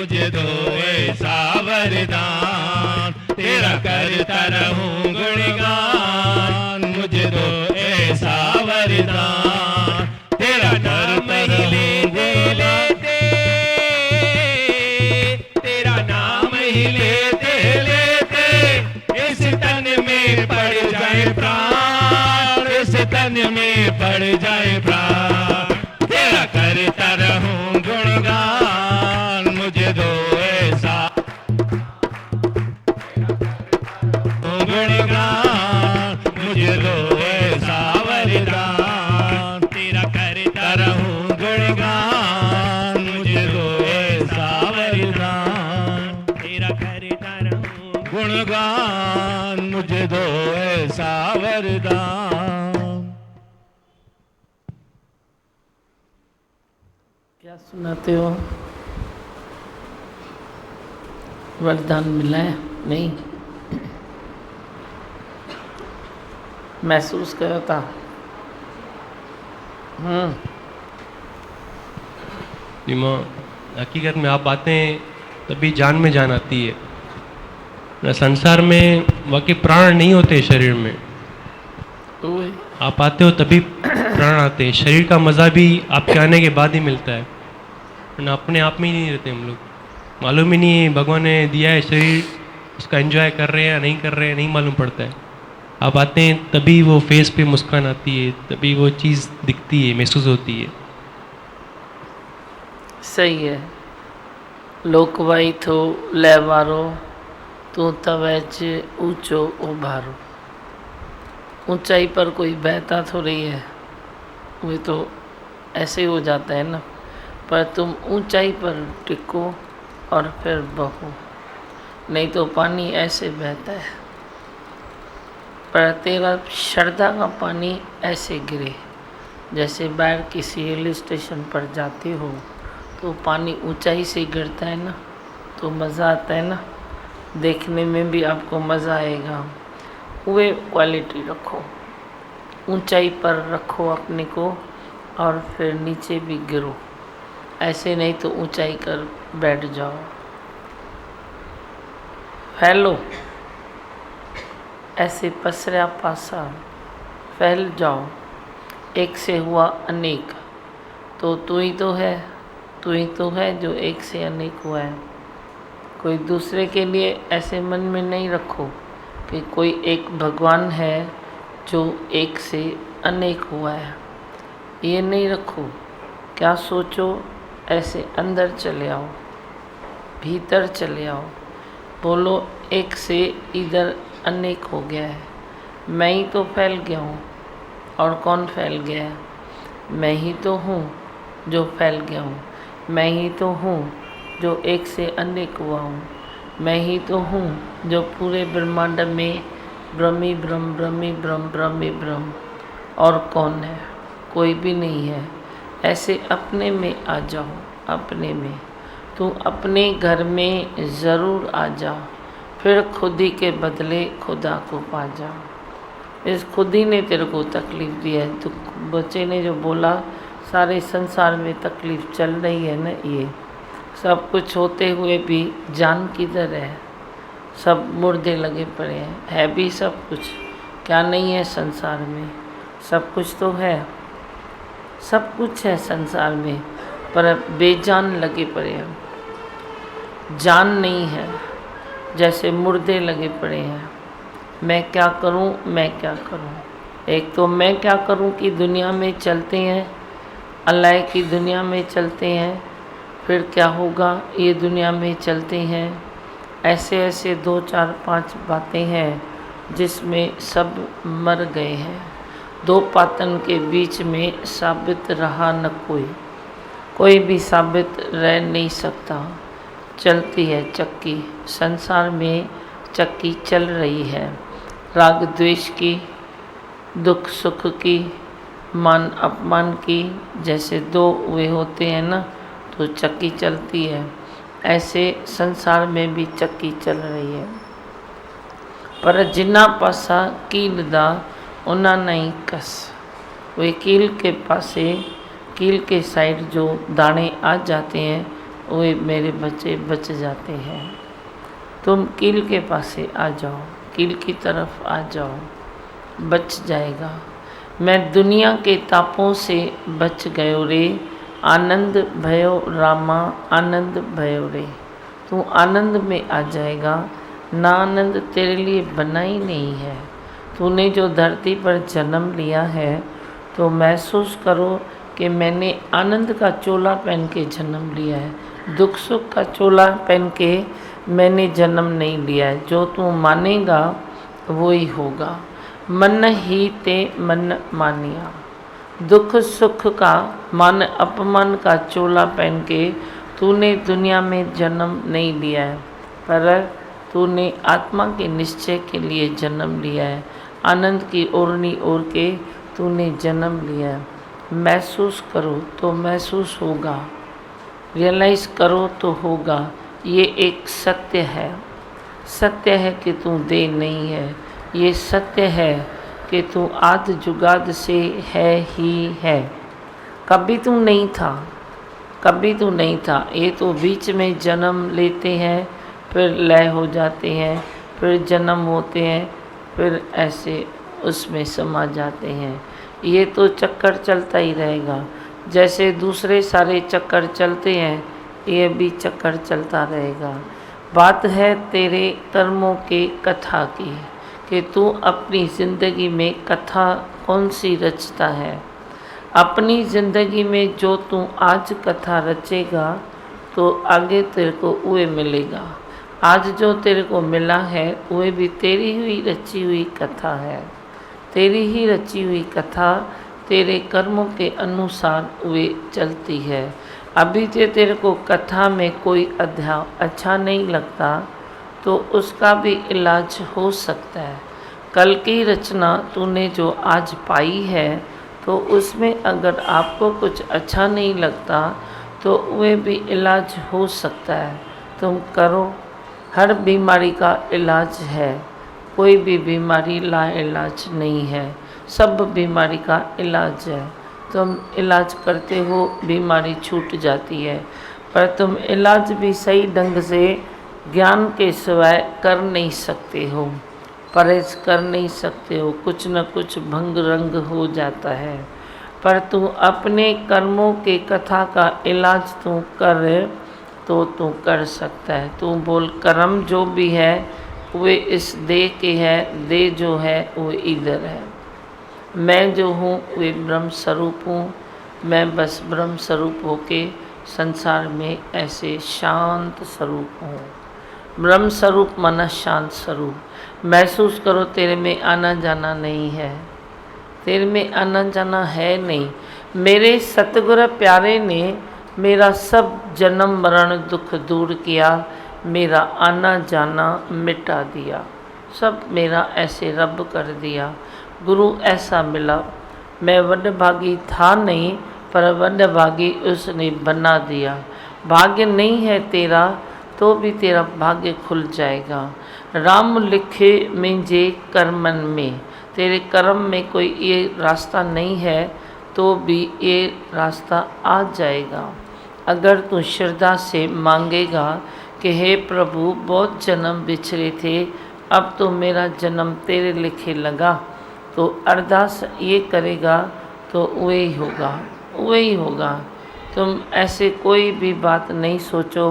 मुझे दो ऐसा वरदान, तेरा करता रहूं गुणगान। मुझे दो ऐसा वरदान, तेरा नाम ही लेते लेते, तेरा नाम ही लेते लेते इस तन में पड़ जाए प्राण, इस तन में पड़ जाए प्राण। तेरा करता रहूं गुणगान, मुझे दो ऐसा गुणगान, मुझे दो ऐसा वरदान, तेरा करता रहूं गुणगान। मुझे दो ऐसा वरदान, तेरा करता रहूं गुणगान। मुझे दो ऐसा वरदान। क्या सुनाते हो? वरदान मिला है? नहीं महसूस करा था। जी माँ, हकीकत में आप आते हैं तभी जान में जान आती है। संसार में वाकई प्राण नहीं होते शरीर में, आप आते हो तभी प्राण आते हैं। शरीर का मज़ा भी आपके आने के बाद ही मिलता है, वरना अपने आप में ही नहीं रहते हम लोग। मालूम ही नहीं है भगवान ने दिया है शरीर, उसका एंजॉय कर रहे हैं या नहीं कर रहे हैं, नहीं मालूम पड़ता है। आप आते हैं तभी वो फेस पे मुस्कान आती है, तभी वो चीज़ दिखती है, महसूस होती है। सही है। लोकवाई थो लहवारो, तू तवैच ऊंचो उभारो। ऊंचाई पर कोई बहता थोड़ी है, वो तो ऐसे ही हो जाता है ना। पर तुम ऊंचाई पर टिको और फिर बहो, नहीं तो पानी ऐसे बहता है। पर तेरा श्रद्धा का पानी ऐसे गिरे, जैसे बाहर किसी हिल स्टेशन पर जाते हो तो पानी ऊंचाई से गिरता है ना, तो मज़ा आता है ना, देखने में भी आपको मज़ा आएगा। वे क्वालिटी रखो, ऊंचाई पर रखो अपने को और फिर नीचे भी गिरो। ऐसे नहीं तो ऊंचाई कर बैठ जाओ। फैलो, ऐसे पसरा पासा फैल जाओ। एक से हुआ अनेक, तो तू ही तो है, तू ही तो है जो एक से अनेक हुआ है। कोई दूसरे के लिए ऐसे मन में नहीं रखो कि कोई एक भगवान है जो एक से अनेक हुआ है, ये नहीं रखो। क्या सोचो, ऐसे अंदर चले आओ, भीतर चले आओ। बोलो एक से इधर अनेक हो गया है, मैं ही तो फैल गया हूँ। और कौन फैल गया है? मैं ही तो हूँ जो फैल गया हूँ। मैं ही तो हूँ जो एक से अनेक हुआ हूँ। मैं ही तो हूँ जो पूरे ब्रह्मांड में ब्रह्मी ब्रह्म ब्रह्मी ब्रह्म ब्रह्मी ब्रह्म। और कौन है? कोई भी नहीं है। ऐसे अपने में आ जाओ, अपने में। तू अपने घर में ज़रूर आ जा, फिर खुद ही के बदले खुदा को पा जा। इस खुद ही ने तेरे को तकलीफ़ दी है। तो बच्चे ने जो बोला, सारे संसार में तकलीफ़ चल रही है ना, ये सब कुछ होते हुए भी जान किधर है? सब मुर्दे लगे पड़े हैं। है भी सब कुछ, क्या नहीं है संसार में? सब कुछ तो है, सब कुछ है संसार में, पर बेजान लगे पड़े हैं। जान नहीं है, जैसे मुर्दे लगे पड़े हैं। मैं क्या करूं, मैं क्या करूं? एक तो मैं क्या करूं कि दुनिया में चलते हैं, अल्लाह की दुनिया में चलते हैं। फिर क्या होगा, ये दुनिया में चलते हैं। ऐसे ऐसे 2 4 5 बातें हैं जिसमें सब मर गए हैं। 2 पातन के बीच में साबित रहा न कोई, कोई भी साबित रह नहीं सकता। चलती है चक्की, संसार में चक्की चल रही है। राग द्वेष की, दुख सुख की, मान अपमान की, जैसे 2 वे होते हैं ना, तो चक्की चलती है। ऐसे संसार में भी चक्की चल रही है। पर जिन्ना पासा कील दा उन्ना नहीं कस। वे कील के पासे, कील के साइड जो दाने आ जाते हैं, वे मेरे बच्चे बच जाते हैं। तुम कील के पास आ जाओ, कील की तरफ आ जाओ, बच जाएगा। मैं दुनिया के तापों से बच गयो रे, आनंद भयो रामा, आनंद भयो रे। तू आनंद में आ जाएगा। ना आनंद तेरे लिए बना ही नहीं है। तूने जो धरती पर जन्म लिया है तो महसूस करो कि मैंने आनंद का चोला पहन के जन्म लिया है, दुख सुख का चोला पहन के मैंने जन्म नहीं लिया है। जो तू मानेगा वो ही होगा। मन ही ते मन मानिया। दुख सुख का मान अपमान का चोला पहन के तूने दुनिया में जन्म नहीं लिया है, पर तूने आत्मा के निश्चय के लिए जन्म लिया है। आनंद की ओढ़नी ओढ़ के तूने जन्म लिया है। महसूस करो तो महसूस होगा, रियलाइज़ करो तो होगा। ये एक सत्य है। सत्य है कि तू देह नहीं है। ये सत्य है कि तू आद जुगाद से है ही है। कभी तू नहीं था, कभी तू नहीं था। ये तो बीच में जन्म लेते हैं, फिर लय हो जाते हैं, फिर जन्म होते हैं, फिर ऐसे उसमें समा जाते हैं। ये तो चक्कर चलता ही रहेगा। जैसे दूसरे सारे चक्कर चलते हैं, ये भी चक्कर चलता रहेगा। बात है तेरे कर्मों के कथा की कि तू अपनी ज़िंदगी में कथा कौन सी रचता है। अपनी ज़िंदगी में जो तू आज कथा रचेगा तो आगे तेरे को वह मिलेगा। आज जो तेरे को मिला है वह भी तेरी हुई रची हुई कथा है। तेरी ही रची हुई कथा तेरे कर्मों के अनुसार वे चलती है। अभी जो तेरे को कथा में कोई अध्याय अच्छा नहीं लगता तो उसका भी इलाज हो सकता है। कल की रचना तूने जो आज पाई है तो उसमें अगर आपको कुछ अच्छा नहीं लगता तो वह भी इलाज हो सकता है। तुम करो। हर बीमारी का इलाज है। कोई भी बीमारी लाइलाज नहीं है। सब बीमारी का इलाज है। तुम इलाज करते हो, बीमारी छूट जाती है, पर तुम इलाज भी सही ढंग से ज्ञान के सिवाय कर नहीं सकते हो, परहेज कर नहीं सकते हो। कुछ न कुछ भंग रंग हो जाता है, पर तू अपने कर्मों के कथा का इलाज तू कर तो तू कर सकता है। तू बोल कर्म जो भी है वे इस देह के है, देह जो है वो इधर है। मैं जो हूँ वे ब्रह्म स्वरूप हूँ। मैं बस ब्रह्म स्वरूप होके संसार में ऐसे शांत स्वरूप हूँ। ब्रह्म स्वरूप माना शांत स्वरूप। महसूस करो तेरे में आना जाना नहीं है। तेरे में आना जाना है नहीं। मेरे सतगुरु प्यारे ने मेरा सब जन्म मरण दुख दूर किया, मेरा आना जाना मिटा दिया, सब मेरा ऐसे रब कर दिया। गुरु ऐसा मिला। मैं वडभागी था नहीं, पर वडभागी उसने बना दिया। भाग्य नहीं है तेरा तो भी तेरा भाग्य खुल जाएगा। राम लिखे मुझे कर्मन में। तेरे कर्म में कोई ये रास्ता नहीं है तो भी ये रास्ता आ जाएगा। अगर तू श्रद्धा से मांगेगा कि हे प्रभु बहुत जन्म बिछड़े थे, अब तो मेरा जन्म तेरे लिखे लगा, तो अरदास ये करेगा तो वही होगा, वही होगा। तुम ऐसे कोई भी बात नहीं सोचो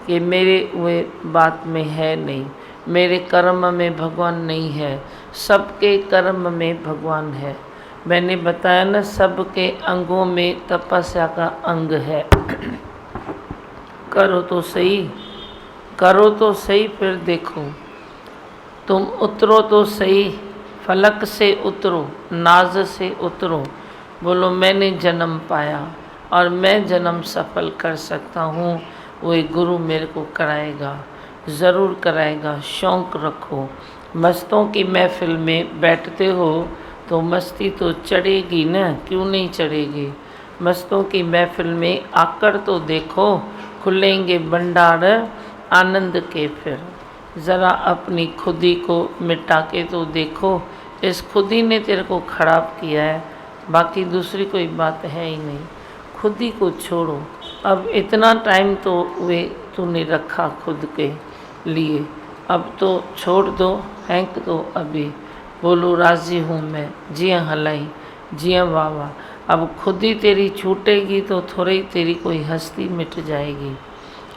कि मेरे वे बात में है नहीं, मेरे कर्म में भगवान नहीं है। सबके कर्म में भगवान है। मैंने बताया ना, सबके अंगों में तपस्या का अंग है। करो तो सही, करो तो सही, फिर देखो। तुम उतरो तो सही, फलक से उतरो, नाज से उतरो। बोलो मैंने जन्म पाया और मैं जन्म सफल कर सकता हूँ। वही गुरु मेरे को कराएगा, ज़रूर कराएगा। शौक़ रखो। मस्तों की महफिल में बैठते हो तो मस्ती तो चढ़ेगी ना, क्यों नहीं चढ़ेगी। मस्तों की महफिल में आकर तो देखो, खुलेंगे भंडार आनंद के। फिर ज़रा अपनी खुदी को मिटा के तो देखो। इस खुदी ने तेरे को खराब किया है, बाकी दूसरी कोई बात है ही नहीं। खुदी को छोड़ो, अब इतना टाइम तो वे तूने रखा खुद के लिए, अब तो छोड़ दो, फेंक दो अभी। बोलो राज़ी हूँ मैं, जियां हलाई जियां वावा। अब खुद ही तेरी छूटेगी तो थोड़ी तेरी कोई हस्ती मिट जाएगी।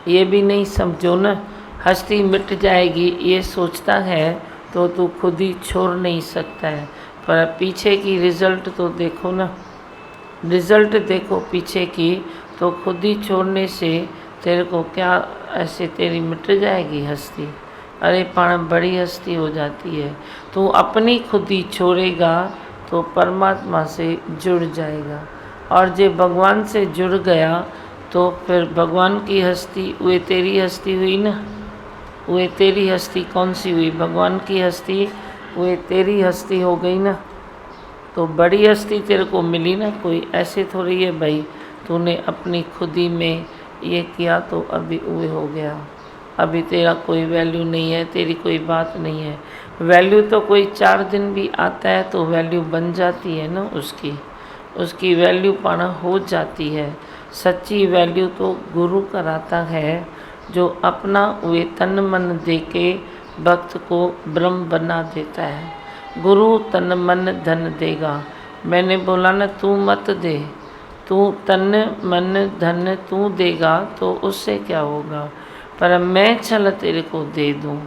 ये भी नहीं समझो ना, हस्ती मिट जाएगी ये सोचता है तो तू खुद ही छोड़ नहीं सकता है। पर पीछे की रिज़ल्ट तो देखो ना, रिज़ल्ट देखो पीछे की, तो खुद ही छोड़ने से तेरे को क्या ऐसे तेरी मिट जाएगी हस्ती। अरे पाण बड़ी हस्ती हो जाती है। तू अपनी खुद ही छोड़ेगा तो परमात्मा से जुड़ जाएगा, और जे भगवान से जुड़ गया तो फिर भगवान की हस्ती वे तेरी हस्ती हुई ना। वे तेरी हस्ती कौन सी हुई? भगवान की हस्ती वे तेरी हस्ती हो गई ना। तो बड़ी हस्ती तेरे को मिली ना, कोई ऐसे थोड़ी है भाई तूने अपनी खुदी में ये किया तो अभी वे हो गया। अभी तेरा कोई वैल्यू नहीं है, तेरी कोई बात नहीं है। वैल्यू तो कोई 4 दिन भी आता है तो वैल्यू बन जाती है ना उसकी वैल्यू पाना हो जाती है। सच्ची वैल्यू तो गुरु कराता है, जो अपना वे तन मन दे के भक्त को ब्रह्म बना देता है। गुरु तन मन धन देगा। मैंने बोला ना, तू मत दे, तू तन मन धन तू देगा तो उससे क्या होगा, पर मैं चल तेरे को दे दूँ,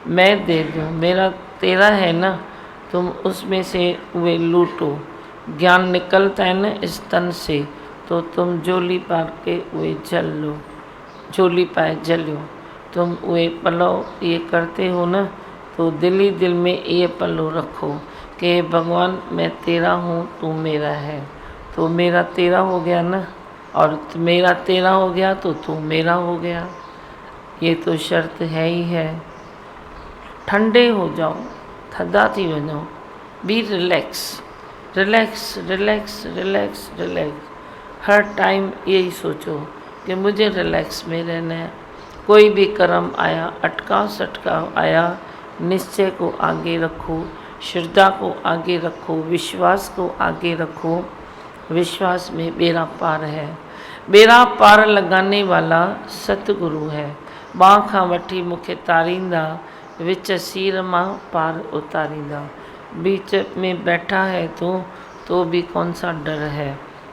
मैं दे दूँ। मेरा तेरा है ना, तुम उसमें से वे लूटो। ज्ञान निकलता है ना इस तन से, तो तुम झोली पार के वे जल लो, झोली पाए जलो। तुम वे पलो ये करते हो ना, तो दिल ही दिल में ये पलो रखो कि भगवान मैं तेरा हूँ, तू मेरा है। तो मेरा तेरा हो गया ना, और मेरा तेरा हो गया तो तू मेरा हो गया। ये तो शर्त है ही है। ठंडे हो जाओ, थदा थी वञो, be relax relax relax relax relax. Her time यही सोचो कि मुझे रिलैक्स में रहना है। कोई भी कर्म आया, अटकाव सटकाव आया, निश्चय को आगे रखो, श्रद्धा को आगे रखो, विश्वास को आगे रखो। विश्वास में बेड़ा पार है। बेड़ा पार लगाने वाला सतगुरु है। बांह खां वठी मूंखे तारींदा, विच सीर मां पार उतारींदा। बीच में बैठा है तो भी कौन सा डर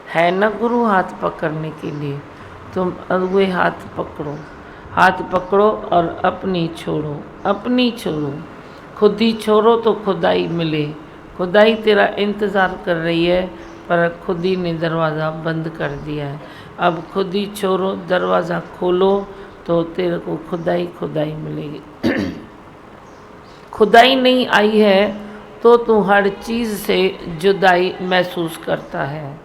है न गुरु हाथ पकड़ने के लिए। तुम वे हाथ पकड़ो और अपनी छोड़ो, अपनी छोड़ो। खुद ही छोड़ो तो खुदाई मिले। खुदाई तेरा इंतज़ार कर रही है, पर खुद ही ने दरवाज़ा बंद कर दिया है। अब खुद ही छोड़ो, दरवाज़ा खोलो तो तेरे को खुदाई मिलेगी। खुदाई नहीं आई है तो तू हर चीज़ से जुदाई महसूस करता है,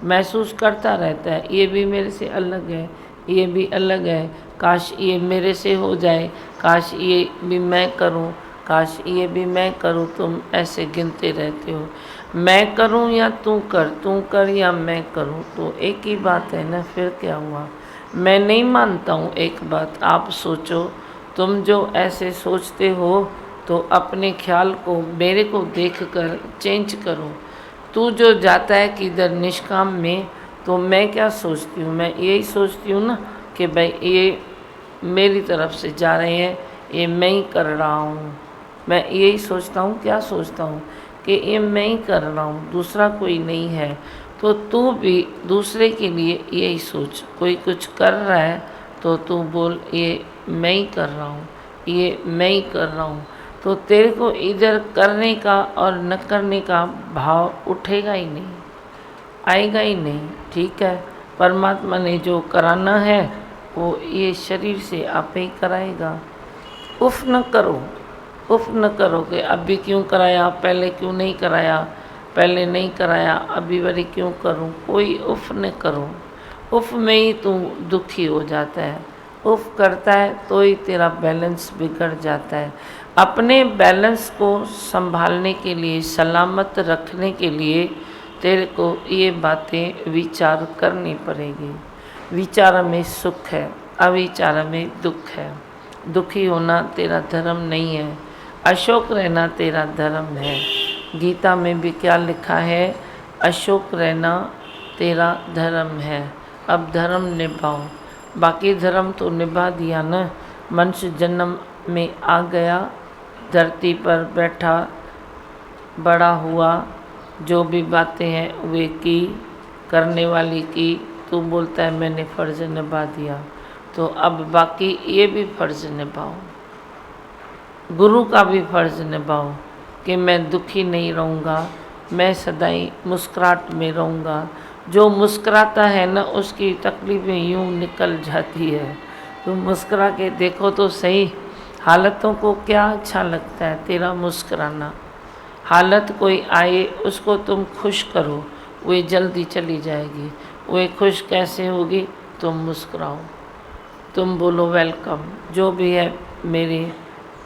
महसूस करता रहता है। ये भी मेरे से अलग है, ये भी अलग है, काश ये मेरे से हो जाए, काश ये भी मैं करूं, काश ये भी मैं करूं। तुम ऐसे गिनते रहते हो, मैं करूं या तू कर या मैं करूं, तो एक ही बात है ना। फिर क्या हुआ? मैं नहीं मानता हूँ एक बात, आप सोचो। तुम जो ऐसे सोचते हो तो अपने ख्याल को मेरे को देखकर चेंज करो। तू जो जाता है किधर निष्काम में, तो मैं क्या सोचती हूँ? मैं यही सोचती हूँ ना कि भाई ये मेरी तरफ से जा रहे हैं, ये मैं ही कर रहा हूँ। मैं यही सोचता हूँ, क्या सोचता हूँ कि ये मैं ही कर रहा हूँ, दूसरा कोई नहीं है। तो तू भी दूसरे के लिए यही सोच। कोई कुछ कर रहा है तो तू बोल ये मैं ही कर रहा हूँ, ये मैं ही कर रहा हूँ। तो तेरे को इधर करने का और न करने का भाव उठेगा ही नहीं, आएगा ही नहीं। ठीक है, परमात्मा ने जो कराना है वो ये शरीर से आप ही कराएगा। उफ न करो कि अभी क्यों कराया, पहले क्यों नहीं कराया, पहले नहीं कराया अभी बड़ी क्यों करूं। कोई उफ न करो। उफ में ही तू दुखी हो जाता है। उफ करता है तो ही तेरा बैलेंस बिगड़ जाता है। अपने बैलेंस को संभालने के लिए, सलामत रखने के लिए तेरे को ये बातें विचार करनी पड़ेगी। विचार में सुख है, अविचार में दुख है। दुखी होना तेरा धर्म नहीं है, अशोक रहना तेरा धर्म है। गीता में भी क्या लिखा है? अशोक रहना तेरा धर्म है। अब धर्म निभाओ। बाकी धर्म तो निभा दिया न। मनुष्य जन्म में आ गया, धरती पर बैठा, बड़ा हुआ, जो भी बातें हैं वे की, करने वाली की। तू बोलता है मैंने फ़र्ज़ निभा दिया, तो अब बाकी ये भी फ़र्ज़ निभाओ। गुरु का भी फ़र्ज़ निभाओ कि मैं दुखी नहीं रहूँगा, मैं सदाई मुस्कुराहट में रहूँगा। जो मुस्कुराता है ना उसकी तकलीफ़ें यूँ निकल जाती है। तुम मुस्कुरा के देखो तो सही, हालतों को क्या अच्छा लगता है तेरा मुस्कुराना। हालत कोई आए उसको तुम खुश करो, वे जल्दी चली जाएगी। वे खुश कैसे होगी? तुम मुस्कुराओ, तुम बोलो वेलकम, जो भी है मेरे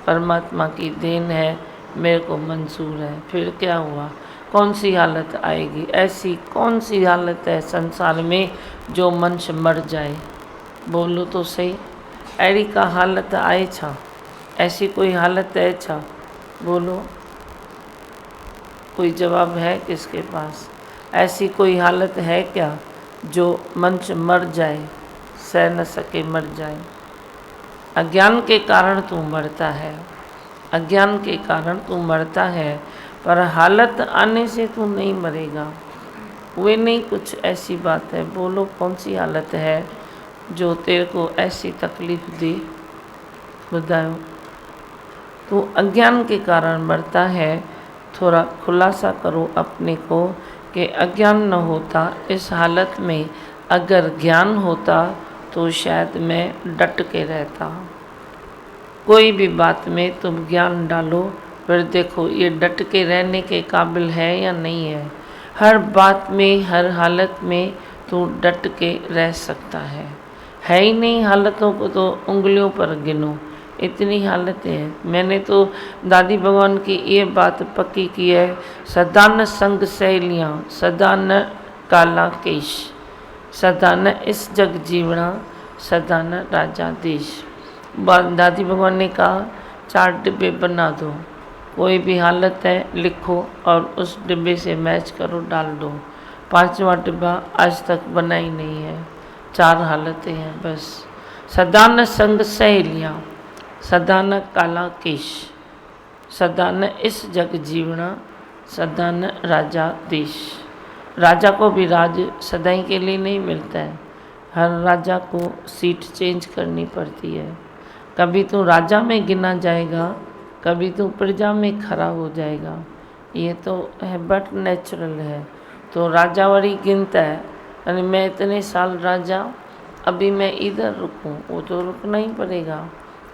परमात्मा की देन है, मेरे को मंजूर है। फिर क्या हुआ? कौन सी हालत आएगी? ऐसी कौन सी हालत है संसार में जो मनुष्य मर जाए? बोलो तो सही, अड़ी का हालत आए छा? ऐसी कोई हालत है छा? बोलो, कोई जवाब है किसके पास? ऐसी कोई हालत है क्या जो मनुष्य मर जाए, सह न सके मर जाए? अज्ञान के कारण तू मरता है, अज्ञान के कारण तू मरता है, पर हालत आने से तू नहीं मरेगा। वे नहीं, कुछ ऐसी बात है। बोलो कौन सी हालत है जो तेरे को ऐसी तकलीफ़ दी? बताओ। तू अज्ञान के कारण मरता है। थोड़ा खुलासा करो अपने को कि अज्ञान न होता इस हालत में, अगर ज्ञान होता तो शायद मैं डट के रहता। कोई भी बात में तुम ज्ञान डालो, फिर देखो ये डट के रहने के काबिल है या नहीं है। हर बात में, हर हालत में तू डट के रह सकता है ही नहीं। हालतों को तो उंगलियों पर गिनो, इतनी हालतें हैं। मैंने तो दादी भगवान की ये बात पक्की की है, सदा न संग सहेलियाँ, सदा न काला केश, सदा न इस जग जीवना, सदा न राजा देश। दादी भगवान ने कहा 4 डिब्बे बना दो, कोई भी हालत है लिखो और उस डिब्बे से मैच करो, डाल दो। 5वां डिब्बा आज तक बना ही नहीं है। 4 हालतें हैं बस। सदा न संग सहेलियाँ, सदा न काला केश, सदा न इस जग जीवना, सदा न राजा देश। राजा को भी राज सदाई के लिए नहीं मिलता है। हर राजा को सीट चेंज करनी पड़ती है। कभी तो राजा में गिना जाएगा, कभी तो प्रजा में खड़ा हो जाएगा। ये तो है, बट नेचुरल है। तो राजा वाली गिनता है, यानी मैं इतने साल राजा, अभी मैं इधर रुकूं, वो तो रुकना ही पड़ेगा।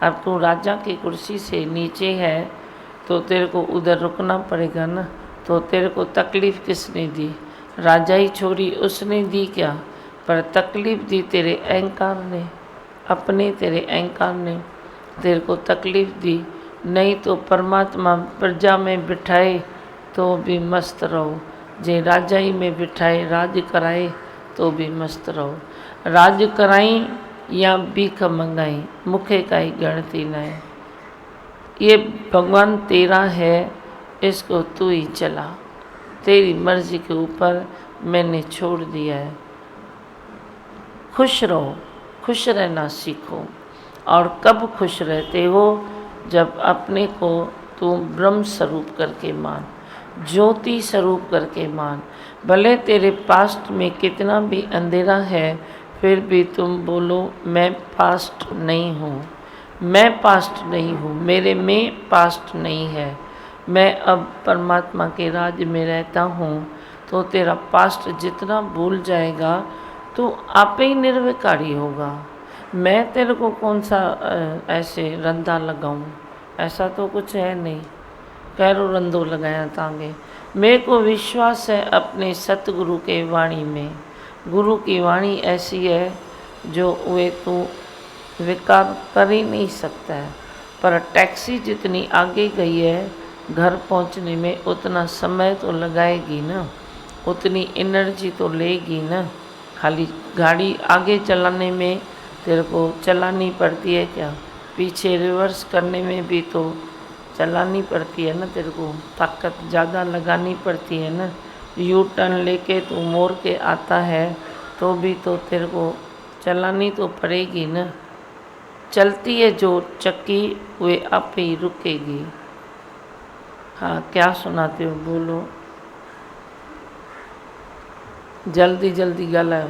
अब तू राजा की कुर्सी से नीचे है तो तेरे को उधर रुकना पड़ेगा ना। तो तेरे को तकलीफ़ किसने दी? राजा ही छोड़ी उसने दी क्या? पर तकलीफ़ दी तेरे अहंकार ने, अपने तेरे अहंकार ने तेरे को तकलीफ़ दी। नहीं तो परमात्मा प्रजा में बिठाए तो भी मस्त रहो, जे राजा ही में बिठाए राज कराए तो भी मस्त रहो। राज कराई या भीख मंगाई, मुखे का ही गणती लाए। ये भगवान तेरा है, इसको तू ही चला, तेरी मर्जी के ऊपर मैंने छोड़ दिया है। खुश रहो, खुश रहना सीखो। और कब खुश रहते हो? जब अपने को तुम ब्रह्म स्वरूप करके मान, ज्योति स्वरूप करके मान। भले तेरे पास्ट में कितना भी अंधेरा है, फिर भी तुम बोलो मैं पास्ट नहीं हूँ, मैं पास्ट नहीं हूँ, मेरे में पास्ट नहीं है, मैं अब परमात्मा के राज में रहता हूँ। तो तेरा पास्ट जितना भूल जाएगा तो आप ही निर्विकारी होगा। मैं तेरे को कौन सा ऐसे रंधा लगाऊं? ऐसा तो कुछ है नहीं, कैरो रंधो लगाया तांगे। मेरे को विश्वास है अपने सतगुरु के वाणी में। गुरु की वाणी ऐसी है जो वे तो विकार कर ही नहीं सकता है। पर टैक्सी जितनी आगे गई है, घर पहुंचने में उतना समय तो लगाएगी ना, उतनी एनर्जी तो लेगी ना। खाली गाड़ी आगे चलाने में तेरे को चलानी पड़ती है क्या? पीछे रिवर्स करने में भी तो चलानी पड़ती है ना, तेरे को ताकत ज़्यादा लगानी पड़ती है ना। यू टर्न लेके तू मोड़ के आता है तो भी तो तेरे को चलानी तो पड़ेगी ना। चलती है जो चक्की वे आप ही रुकेगी। हाँ, क्या सुनाते हो, बोलो जल्दी जल्दी गलाओ।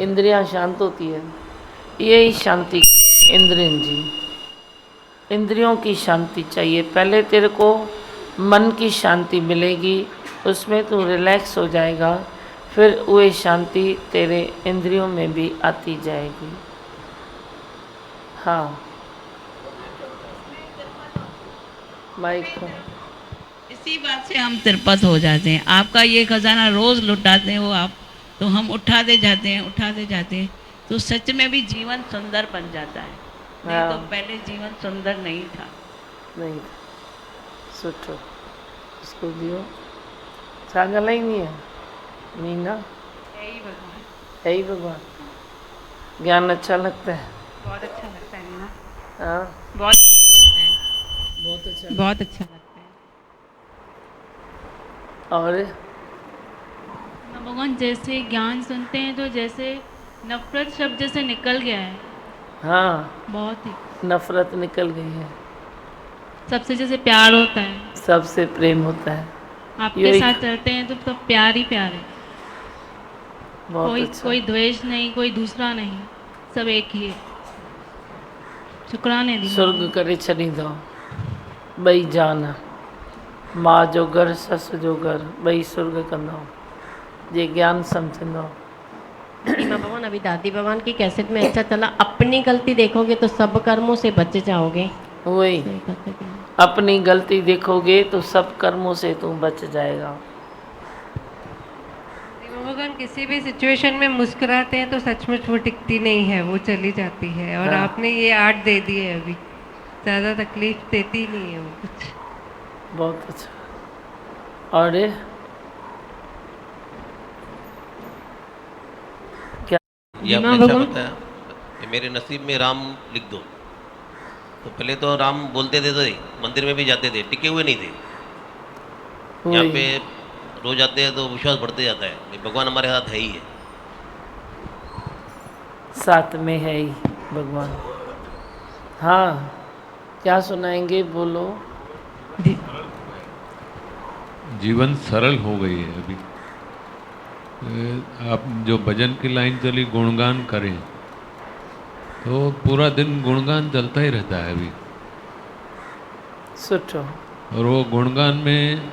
इंद्रियां शांत होती है, यही शांति इंद्रियन जी, इंद्रियों की शांति चाहिए। पहले तेरे को मन की शांति मिलेगी, उसमें तू रिलैक्स हो जाएगा, फिर वही शांति तेरे इंद्रियों में भी आती जाएगी। हाँ, माइक को इसी बात से हम तिरपत हो जाते हैं। आपका ये खजाना रोज लुटाते हैं वो आप, तो हम उठाते जाते हैं, तो सच में भी जीवन सुंदर बन जाता है। नहीं तो हाँ। पहले जीवन सुंदर नहीं था। नहीं सुठो उसको दियो, छा ॻाल्हाईंदी है मीना, यही भगवान, यही भगवान। ज्ञान अच्छा लगता है। बहुत अच्छा लगता है ना, हाँ, बहुत बहुत अच्छा। बहुत अच्छा लगता है। और भगवान जैसे ज्ञान सुनते हैं तो जैसे नफरत शब्द जैसे निकल गया है, हाँ, बहुत ही। नफरत निकल गई है, सबसे जैसे प्यार होता है, सबसे प्रेम होता है। आपके यही- साथ चलते हैं तो सब प्यार ही प्यार है। बहुत कोई अच्छा। कोई द्वेष नहीं, कोई दूसरा नहीं, सब एक ही है। शुक्राने दी सुर्ग करे छॾींदो ॿई जान, माँ जो घर सस जो घर ॿई सुर्ग कंदो जे ज्ञान सम्झंदो। रीमा भगवान, अभी दादी भगवान की कैसेट में अच्छा चला, अपनी गलती देखोगे तो सब कर्मों से बच जाओगे। वही, अपनी गलती देखोगे तो सब कर्मों से तू बच जाएगा। भगवान किसी भी सिचुएशन में मुस्कुराते हैं तो सचमुच वो टिकती नहीं है, वो चली जाती है। और हाँ। आपने ये 8 दे दिए, अभी ज़्यादा तकलीफ देती नहीं है वो कुछ। बहुत अच्छा। और ये आपने अच्छा बताया कि मेरे नसीब में राम लिख दो। तो पहले तो राम बोलते थे तो मंदिर में भी जाते थे, टिके हुए नहीं थे। यहाँ पे रोज आते हैं तो विश्वास बढ़ते जाता है कि भगवान हमारे साथ है ही है। साथ में है ही भगवान। हाँ, क्या सुनाएंगे, बोलो। जीवन सरल हो गई है अभी। आप जो भजन की लाइन चली गुणगान करें, तो पूरा दिन गुणगान चलता ही रहता है अभी। सुठो। और वो गुणगान में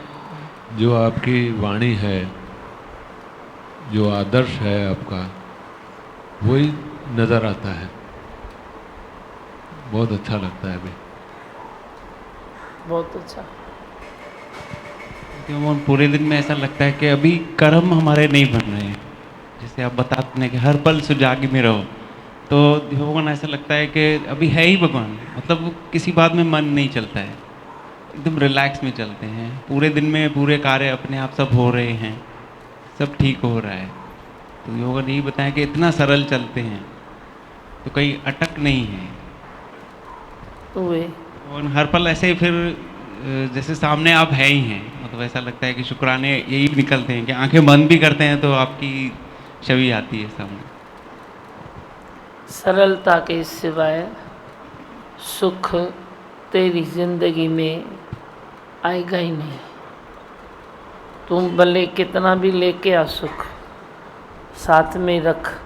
जो आपकी वाणी है, जो आदर्श है आपका, वही नज़र आता है। बहुत अच्छा लगता है अभी। बहुत अच्छा। पूरे दिन में ऐसा लगता है कि अभी कर्म हमारे नहीं बन रहे हैं। जैसे आप बताते हैं कि हर पल सुजागी में रहो, तो भगवान ऐसा लगता है कि अभी है ही भगवान, मतलब किसी बात में मन नहीं चलता है, एकदम रिलैक्स में चलते हैं। पूरे दिन में पूरे कार्य अपने आप सब हो रहे हैं, सब ठीक हो रहा है। तो भगवान यही बताएं कि इतना सरल चलते हैं तो कहीं अटक नहीं है। और हर पल ऐसे ही फिर जैसे सामने आप है ही हैं, मतलब ऐसा लगता है कि शुक्राने यही निकलते हैं कि आंखें बंद भी करते हैं तो आपकी छवि आती है सामने। सरलता के सिवाय सुख तेरी जिंदगी में आएगा ही नहीं। तुम भले कितना भी लेके आ सुख, साथ में रख,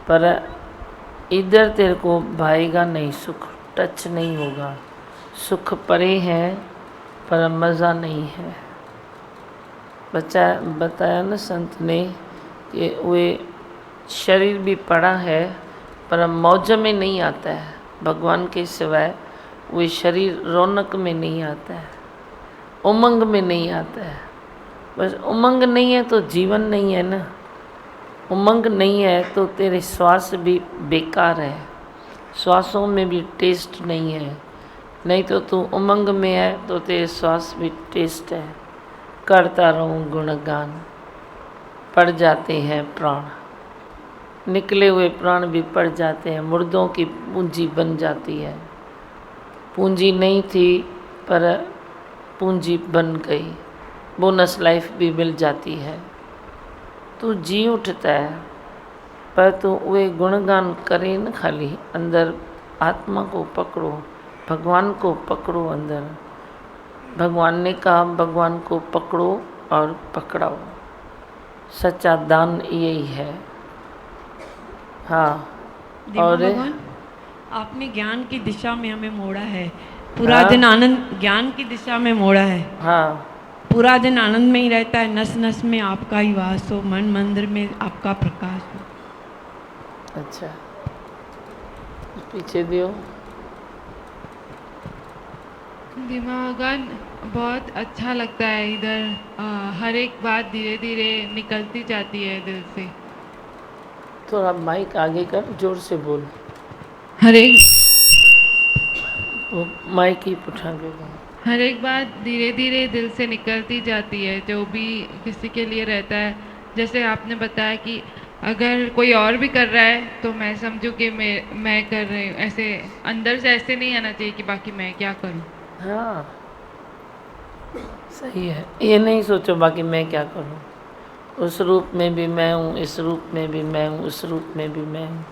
पर इधर तेरे को भाएगा नहीं, सुख टच नहीं होगा। सुख परे है पर मज़ा नहीं है। बताया ना संत ने कि वे शरीर भी पड़ा है पर मौज में नहीं आता है। भगवान के सिवाय वे शरीर रौनक में नहीं आता है, उमंग में नहीं आता है। बस उमंग नहीं है तो जीवन नहीं है ना। उमंग नहीं है तो तेरे श्वास भी बेकार है, श्वासों में भी टेस्ट नहीं है। नहीं तो तू उमंग में है तो तेरे श्वास भी टेस्ट है। करता रहूं गुणगान, पड़ जाते हैं प्राण, निकले हुए प्राण भी पड़ जाते हैं। मुर्दों की पूंजी बन जाती है। पूंजी नहीं थी पर पूंजी बन गई। बोनस लाइफ भी मिल जाती है। तू जी उठता है पर तू वे गुणगान करे न, खाली अंदर आत्मा को पकड़ो, भगवान को पकड़ो। अंदर भगवान ने कहा भगवान को पकड़ो और पकड़ाओ। सच्चा दान यही है। हाँ। और भगवान आपने ज्ञान की दिशा में हमें मोड़ा है, पूरा दिन आनंद ज्ञान की दिशा में मोड़ा है। हाँ, पूरा दिन आनंद में ही रहता है, नस नस में आपका ही वास हो, मन मंदिर में आपका प्रकाश हो। अच्छा, पीछे दियो। भगवान बहुत अच्छा लगता है इधर, हर एक बात धीरे धीरे निकलती जाती है दिल से। थोड़ा माइक आगे कर, जोर से बोल। हर एक वो माइक ही उठा के बोल। हर एक बात धीरे धीरे दिल से निकलती जाती है, जो भी किसी के लिए रहता है। जैसे आपने बताया कि अगर कोई और भी कर रहा है तो मैं समझूं कि मैं कर रही हूँ, ऐसे अंदर से ऐसे नहीं आना चाहिए कि बाकी मैं क्या करूँ। हाँ, सही है। ये नहीं सोचो बाकी मैं क्या करूँ, उस रूप में भी मैं हूँ, इस रूप में भी मैं हूँ, उस रूप में भी मैं हूँ।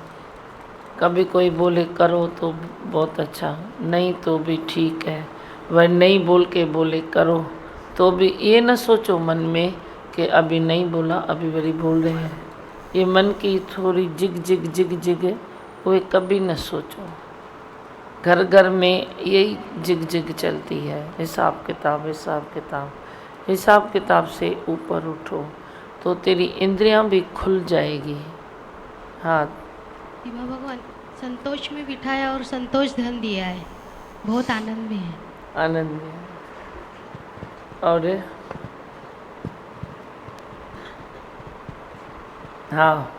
कभी कोई बोले करो तो बहुत अच्छा, नहीं तो भी ठीक है। वह नहीं बोल के बोले करो तो भी ये न सोचो मन में कि अभी नहीं बोला, अभी बड़ी बोल रहे हैं। ये मन की थोड़ी जिग जिग जिग जिग वो कभी न सोचो। घर घर में यही जिग जिग चलती है, हिसाब किताब हिसाब किताब। हिसाब किताब से ऊपर उठो तो तेरी इंद्रियां भी खुल जाएगी। हाँ भगवान, संतोष में बिठाया और संतोष धन दिया है, बहुत आनंद में है। आनंद में। और हाँ,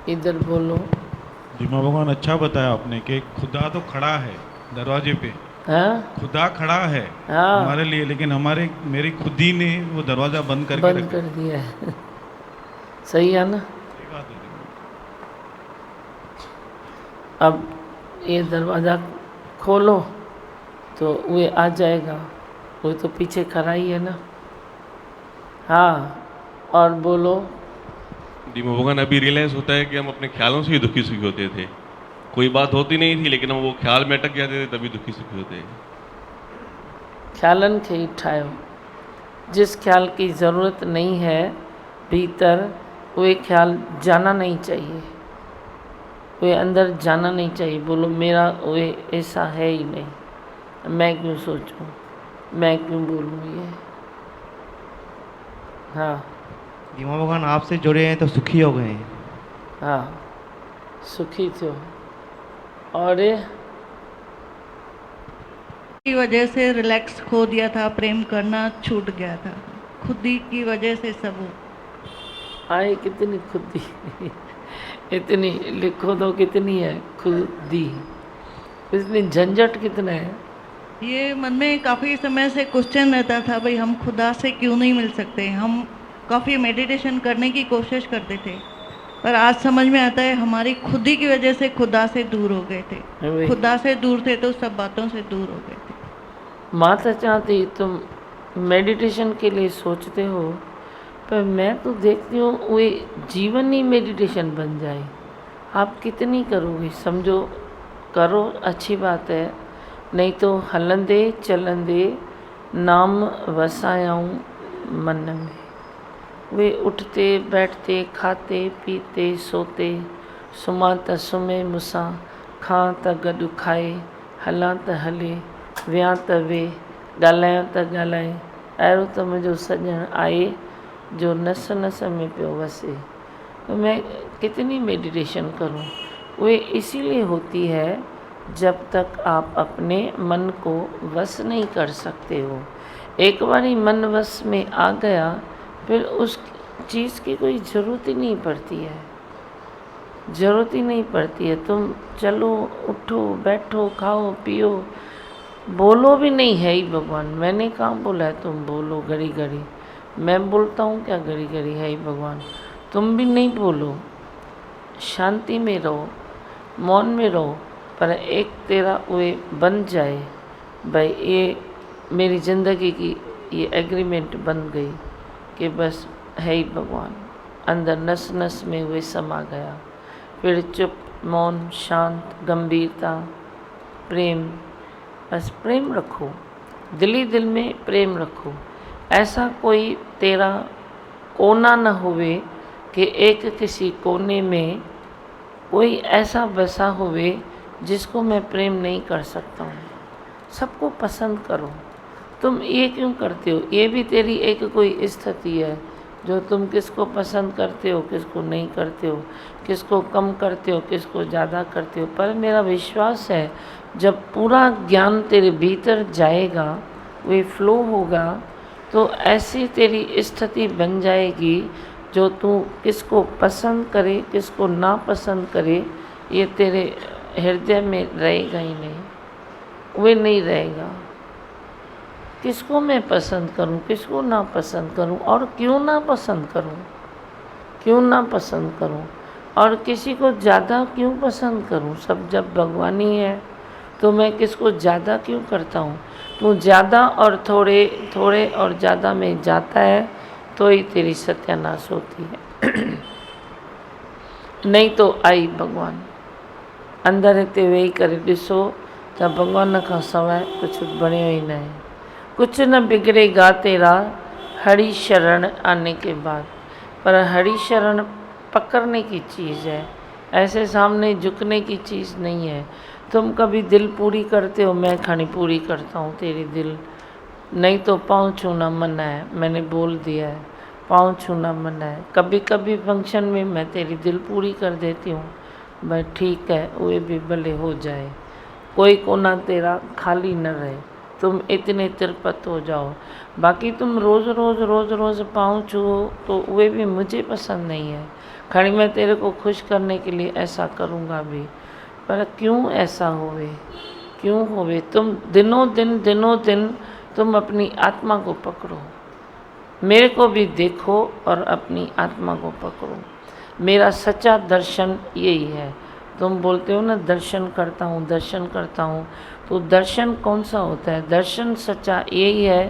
इधर बोलो। जी माँ भगवान, अच्छा बताया आपने कि खुदा तो खड़ा है दरवाजे पे। हाँ? खुदा खड़ा है हाँ। हमारे लिए, लेकिन मेरी खुदी ने वो दरवाजा बंद करके बंद कर दिया है। सही है ना? अब ये दरवाज़ा खोलो तो वो आ जाएगा, वो तो पीछे खड़ा ही है ना। हाँ, और बोलो। जी भगवान, अभी रियलाइज़ होता है कि हम अपने ख्यालों से ही दुखी सुखी होते थे। कोई बात होती नहीं थी लेकिन हम वो ख्याल में अटक जाते थे, तभी दुखी सुखी होते हैं। ख्यालन खे ही ठायो। जिस ख्याल की ज़रूरत नहीं है भीतर, वो ख्याल जाना नहीं चाहिए, वो अंदर जाना नहीं चाहिए। बोलो मेरा वो ऐसा है ही नहीं, मैं क्यों सोचूं, मैं क्यों बोलूं ये। हाँ दीमा भगवान, आपसे जुड़े हैं तो सुखी हो गए हैं। हाँ, सुखी थो। और की वजह से रिलैक्स खो दिया था, प्रेम करना छूट गया था, खुदी की वजह से सब आए। कितनी खुदी इतनी लिखो तो कितनी है खुदी, इतनी झंझट कितना है। ये मन में काफ़ी समय से क्वेश्चन रहता था, भाई हम खुदा से क्यों नहीं मिल सकते। हम काफ़ी मेडिटेशन करने की कोशिश करते थे, पर आज समझ में आता है हमारी खुदी की वजह से खुदा से दूर हो गए थे। खुदा से दूर थे तो सब बातों से दूर हो गए थे। माता चाहती तुम मेडिटेशन के लिए सोचते हो, पर मैं तो देखती हूँ वो जीवन ही मेडिटेशन बन जाए। आप कितनी करोगे, समझो करो, अच्छी बात है, नहीं तो हलंदे चलंदे नाम वसायाऊं मन में। वे उठते बैठते खाते पीते सोते, सुम्हां त सुम्हे मूंसां, खां त गॾु खाए, हलां त हले, वियां त वेह, ॻाल्हायां त ॻाल्हाए। अहिड़ो त मुंहिंजो सॼणु आहे जो नस नस में पियो वसे। तो मैं कितनी मेडिटेशन करूं। वो इसीलिए होती है जब तक आप अपने मन को वश नहीं कर सकते हो। एक बारी मन वश में आ गया फिर उस चीज़ की कोई ज़रूरत ही नहीं पड़ती है, ज़रूरत ही नहीं पड़ती है। तुम चलो उठो बैठो खाओ पियो, बोलो भी नहीं है ही भगवान। मैंने कहाँ बोला है तुम बोलो घड़ी घड़ी, मैं बोलता हूँ क्या घड़ी घड़ी है ही भगवान। तुम भी नहीं बोलो, शांति में रहो, मौन में रहो, पर एक तेरा वे बन जाए भाई ये मेरी ज़िंदगी की ये एग्रीमेंट बन गई कि बस है ही भगवान, अंदर नस नस में वे समा गया। फिर चुप, मौन, शांत, गंभीरता, प्रेम, बस प्रेम रखो, दिल ही दिल में प्रेम रखो। ऐसा कोई तेरा कोना न होवे कि एक किसी कोने में कोई ऐसा बसा हुए जिसको मैं प्रेम नहीं कर सकता हूँ। सबको पसंद करो। तुम ये क्यों करते हो? ये भी तेरी एक कोई स्थिति है जो तुम किसको पसंद करते हो, किसको नहीं करते हो, किसको कम करते हो, किसको ज़्यादा करते हो। पर मेरा विश्वास है जब पूरा ज्ञान तेरे भीतर जाएगा, वे फ्लो होगा, तो ऐसी तेरी स्थिति बन जाएगी जो तू किसको पसंद करे, किसको ना पसंद करे, ये तेरे हृदय में रहेगा ही नहीं, वे नहीं रहेगा। किसको मैं पसंद करूं, किसको ना पसंद करूं, और क्यों ना पसंद करूं, क्यों ना पसंद करूं, और किसी को ज़्यादा क्यों पसंद करूं। सब जब भगवान ही है तो मैं किसको ज़्यादा क्यों करता हूं। तू ज़्यादा और थोड़े, थोड़े और ज़्यादा में जाता है तो ही तेरी सत्यानाश होती है। नहीं तो आई भगवान अंदर हिते वेही करे ॾिसो त भगवान खां सवाइ कुझु बणियो ही न है। कुछ न बिगड़ेगा तेरा हरि शरण आने के बाद। पर हरि शरण पकड़ने की चीज़ है, ऐसे सामने झुकने की चीज़ नहीं है। तुम कभी दिल पूरी करते हो, मैं खानी पूरी करता हूँ तेरी दिल। नहीं तो पाँव छूना मना है, मैंने बोल दिया है, पाँव छूना मना है। कभी कभी फंक्शन में मैं तेरी दिल पूरी कर देती हूँ, भाई ठीक है, वे भी भले हो जाए, कोई कोना तेरा खाली न रहे, तुम इतने तिरपत हो जाओ। बाकी तुम रोज़ रोज़ रोज़ रोज़ पाँव छुओ तो वे भी मुझे पसंद नहीं है। खड़ी मैं तेरे को खुश करने के लिए ऐसा करूँगा भी, पर क्यों ऐसा होवे, क्यों होवे। तुम दिनों दिन तुम अपनी आत्मा को पकड़ो, मेरे को भी देखो और अपनी आत्मा को पकड़ो। मेरा सच्चा दर्शन यही है। तुम बोलते हो ना दर्शन करता हूँ, दर्शन करता हूँ, तो दर्शन कौन सा होता है? दर्शन सच्चा यही है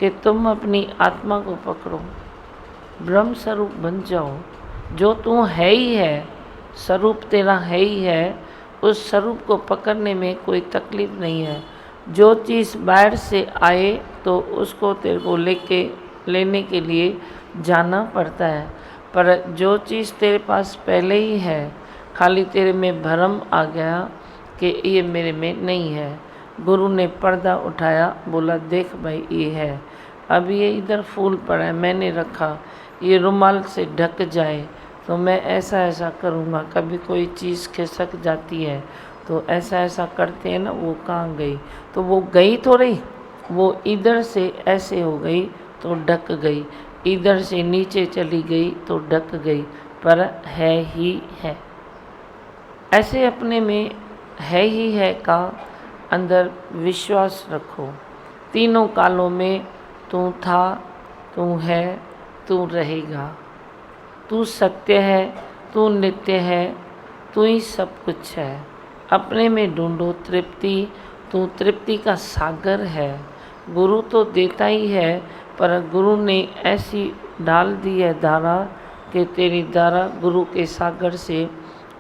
कि तुम अपनी आत्मा को पकड़ो, ब्रह्म स्वरूप बन जाओ। जो तू है ही है, स्वरूप तेरा है ही है, उस स्वरूप को पकड़ने में कोई तकलीफ नहीं है। जो चीज़ बाहर से आए तो उसको तेरे को लेने के लिए जाना पड़ता है, पर जो चीज़ तेरे पास पहले ही है, खाली तेरे में भ्रम आ गया कि ये मेरे में नहीं है। गुरु ने पर्दा उठाया, बोला देख भाई ये है, अब ये इधर फूल पड़ा है, मैंने रखा, ये रुमाल से ढक जाए तो मैं ऐसा ऐसा करूँगा। कभी कोई चीज़ खिसक जाती है तो ऐसा ऐसा करते हैं ना, वो कहाँ गई, तो वो गई तो रही, वो इधर से ऐसे हो गई तो ढक गई, इधर से नीचे चली गई तो ढक गई, पर है ही है। ऐसे अपने में है ही है का अंदर विश्वास रखो। तीनों कालों में तू था, तू है, तू रहेगा। तू सत्य है, तू नित्य है, तू ही सब कुछ है। अपने में ढूंढो तृप्ति, तू तृप्ति का सागर है। गुरु तो देता ही है, पर गुरु ने ऐसी डाल दी है धारा कि तेरी धारा गुरु के सागर से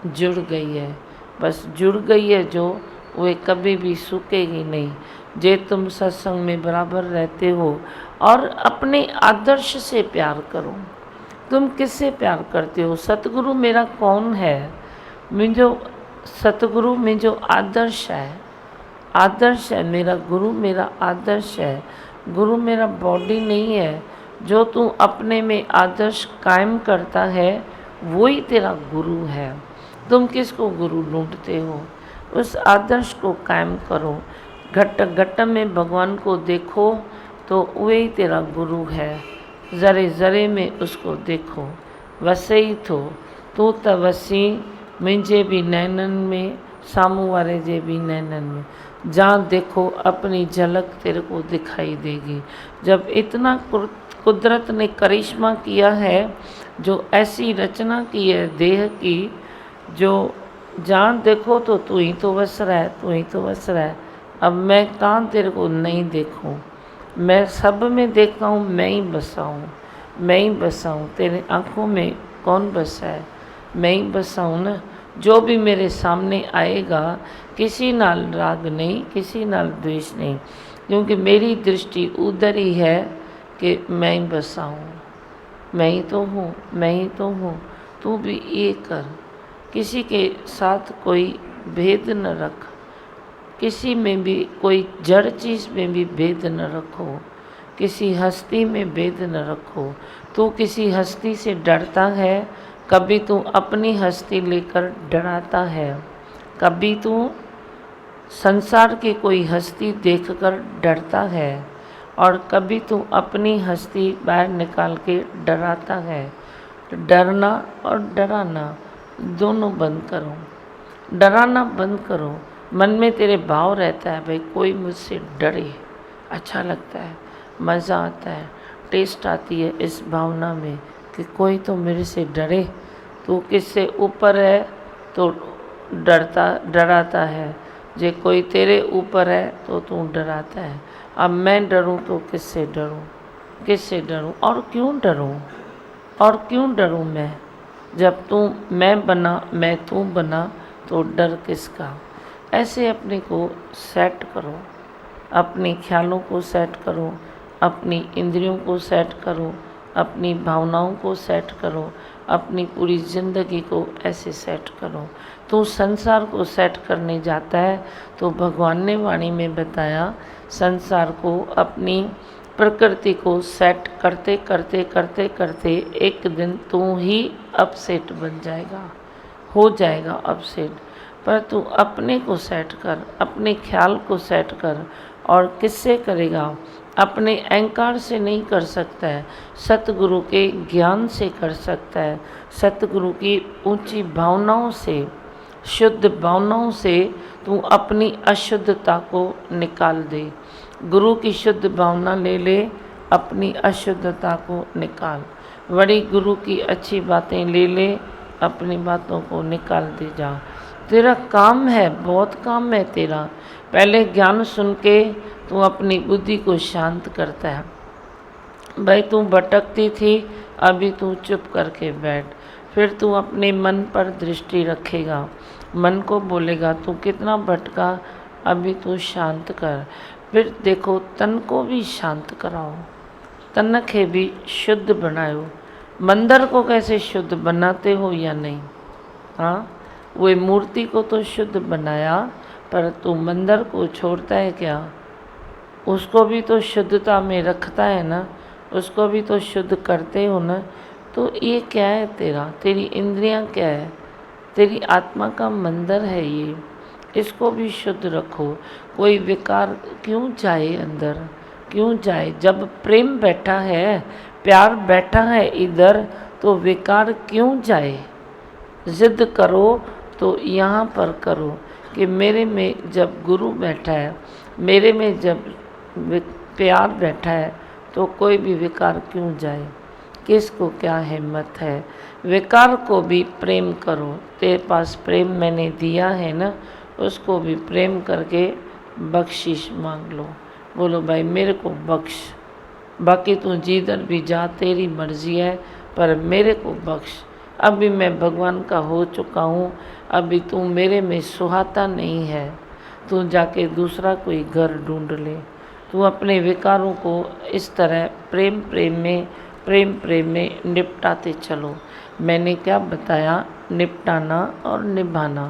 जुड़ गई है। बस जुड़ गई है जो, वे कभी भी सूखेगी नहीं। जे तुम सत्संग में बराबर रहते हो और अपने आदर्श से प्यार करो। तुम किससे प्यार करते हो? सतगुरु मेरा कौन है? मुझो सतगुरु मुझो आदर्श है, आदर्श है मेरा गुरु, मेरा आदर्श है। गुरु मेरा बॉडी नहीं है। जो तू अपने में आदर्श कायम करता है वही तेरा गुरु है। तुम किसको गुरु ढूंढते हो? उस आदर्श को कायम करो। घट घट में भगवान को देखो तो वही तेरा गुरु है। ज़रे ज़रे में उसको देखो। वसई थो तू त वसी मुझे भी नैनन में, सामू वारे जे भी नैनन में। जहाँ देखो अपनी झलक तेरे को दिखाई देगी। जब इतना कुदरत ने करिश्मा किया है, जो ऐसी रचना की है देह की, जो जहाँ देखो तो तू ही तो बस रहा है, तू ही तो बस रहा है। अब मैं कहाँ तेरे को नहीं देखूँ? मैं सब में देखता हूँ मैं ही बसा हूँ, मैं ही बसा हूँ। तेरे आँखों में कौन बसा है? मैं ही बसा हूँ ना। जो भी मेरे सामने आएगा, किसी नाल राग नहीं, किसी नाल द्वेष नहीं, क्योंकि मेरी दृष्टि उधर ही है कि मैं ही बसा हूँ, मैं ही तो हूँ, मैं ही तो हूँ। तू भी ये कर, किसी के साथ कोई भेद न रख, किसी में भी कोई जड़ चीज़ में भी भेद न रखो, किसी हस्ती में भेद न रखो। तू किसी हस्ती से डरता है, कभी तू अपनी हस्ती लेकर डराता है, कभी तू संसार की कोई हस्ती देखकर डरता है, और कभी तू अपनी हस्ती बाहर निकाल के डराता है। तो डरना और डराना दोनों बंद करो, डराना बंद करो। मन में तेरे भाव रहता है भाई कोई मुझसे डरे, अच्छा लगता है, मज़ा आता है, टेस्ट आती है इस भावना में कि कोई तो मेरे से डरे। तू किससे ऊपर है तो डराता है, जे कोई तेरे ऊपर है तो तू डराता है। अब मैं डरूं तो किससे डरूं, किससे डरूं और क्यों डरूं, और क्यों डरूं मैं? जब तू मैं बना, मैं तू बना, तो डर किसका? ऐसे अपने को सेट करो, अपने ख्यालों को सेट करो, अपनी इंद्रियों को सेट करो, अपनी भावनाओं को सेट करो, अपनी पूरी ज़िंदगी को ऐसे सेट करो। तू संसार को सेट करने जाता है तो भगवान ने वाणी में बताया, संसार को, अपनी प्रकृति को सेट करते करते करते करते एक दिन तू ही अपसेट बन जाएगा, हो जाएगा अपसेट। पर तू अपने को सेट कर, अपने ख्याल को सेट कर। और किससे करेगा? अपने अहंकार से नहीं कर सकता है, सतगुरु के ज्ञान से कर सकता है, सतगुरु की ऊंची भावनाओं से, शुद्ध भावनाओं से तू अपनी अशुद्धता को निकाल दे। गुरु की शुद्ध भावना ले ले, अपनी अशुद्धता को निकाल। बड़ी गुरु की अच्छी बातें ले ले, अपनी बातों को निकाल दे जा। तेरा काम है, बहुत काम है तेरा। पहले ज्ञान सुन के तू अपनी बुद्धि को शांत करता है। भाई तू भटकती थी, अभी तू चुप करके बैठ। फिर तू अपने मन पर दृष्टि रखेगा, मन को बोलेगा तू कितना भटका, अभी तू शांत कर। फिर देखो तन को भी शांत कराओ, तन के भी शुद्ध बनाओ। मंदिर को कैसे शुद्ध बनाते हो या नहीं? हाँ, वो मूर्ति को तो शुद्ध बनाया, पर तू मंदिर को छोड़ता है क्या? उसको भी तो शुद्धता में रखता है ना, उसको भी तो शुद्ध करते हो ना। तो ये क्या है तेरा? तेरी इंद्रियां क्या है? तेरी आत्मा का मंदिर है ये, इसको भी शुद्ध रखो। कोई विकार क्यों जाए अंदर, क्यों जाए? जब प्रेम बैठा है, प्यार बैठा है इधर, तो विकार क्यों जाए? जिद करो तो यहाँ पर करो कि मेरे में जब गुरु बैठा है, मेरे में जब प्यार बैठा है, तो कोई भी विकार क्यों जाए? किसको क्या हिम्मत है? विकार को भी प्रेम करो। तेरे पास प्रेम मैंने दिया है ना, उसको भी प्रेम करके बख्शिश मांग लो। बोलो भाई मेरे को बख्श, बाकी तू जिधर भी जा तेरी मर्जी है, पर मेरे को बख्श। अभी मैं भगवान का हो चुका हूँ, अभी तू मेरे में सुहाता नहीं है, तू जाके दूसरा कोई घर ढूंढ ले। तू अपने विकारों को इस तरह प्रेम प्रेम में निपटाते चलो। मैंने क्या बताया? निपटाना और निभाना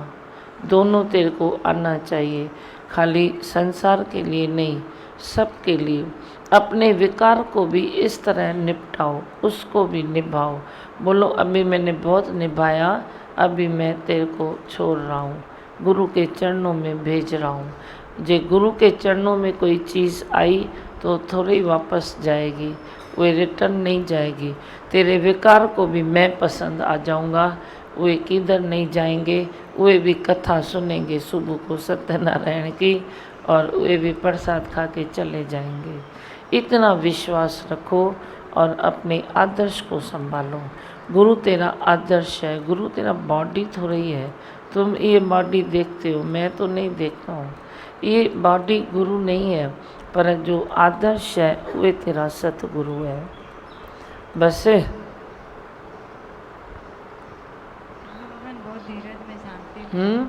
दोनों तेरे को आना चाहिए, खाली संसार के लिए नहीं, सबके लिए। अपने विकार को भी इस तरह निपटाओ, उसको भी निभाओ। बोलो अभी मैंने बहुत निभाया, अभी मैं तेरे को छोड़ रहा हूँ, गुरु के चरणों में भेज रहा हूँ। जे गुरु के चरणों में कोई चीज़ आई तो थोड़ी वापस जाएगी, वो रिटर्न नहीं जाएगी। तेरे विकार को भी मैं पसंद आ जाऊँगा, वे किधर नहीं जाएंगे, वे भी कथा सुनेंगे सुबह को सत्यनारायण की, और वे भी प्रसाद खा के चले जाएंगे। इतना विश्वास रखो और अपने आदर्श को संभालो। गुरु तेरा आदर्श है, गुरु तेरा बॉडी थोड़ी है। तुम ये बॉडी देखते हो, मैं तो नहीं देखता हूँ। ये बॉडी गुरु नहीं है, पर जो आदर्श है वे तेरा सतगुरु है। बस बहुत धीरज में शांति में,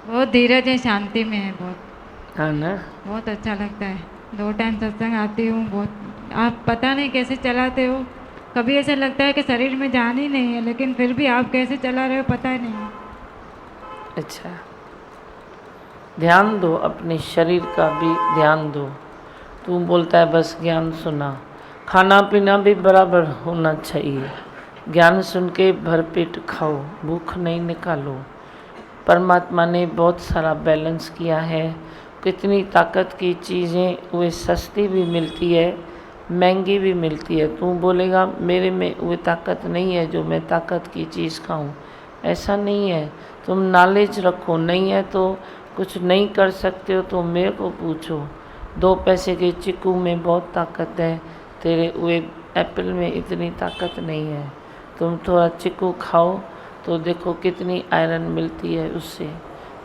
बहुत धीरज है, शांति में है बहुत। हाँ ना, बहुत अच्छा लगता है। 2 टाइम सत्संग आती हूँ। बहुत आप पता नहीं कैसे चलाते हो। कभी ऐसा लगता है कि शरीर में जान ही नहीं है, लेकिन फिर भी आप कैसे चला रहे हो पता ही नहीं। अच्छा, ध्यान दो, अपने शरीर का भी ध्यान दो। तू बोलता है बस ज्ञान सुना, खाना पीना भी बराबर होना चाहिए। ज्ञान सुन के भरपेट खाओ, भूख नहीं निकालो। परमात्मा ने बहुत सारा बैलेंस किया है। कितनी ताकत की चीज़ें वे सस्ती भी मिलती है, महंगी भी मिलती है। तू बोलेगा मेरे में वो ताकत नहीं है जो मैं ताकत की चीज़ खाऊं, ऐसा नहीं है। तुम नॉलेज रखो, नहीं है तो कुछ नहीं कर सकते हो तो मेरे को पूछो। 2 पैसे के चिक्कू में बहुत ताकत है, तेरे वे एप्पल में इतनी ताकत नहीं है। तुम थोड़ा चिक्कू खाओ तो देखो कितनी आयरन मिलती है, उससे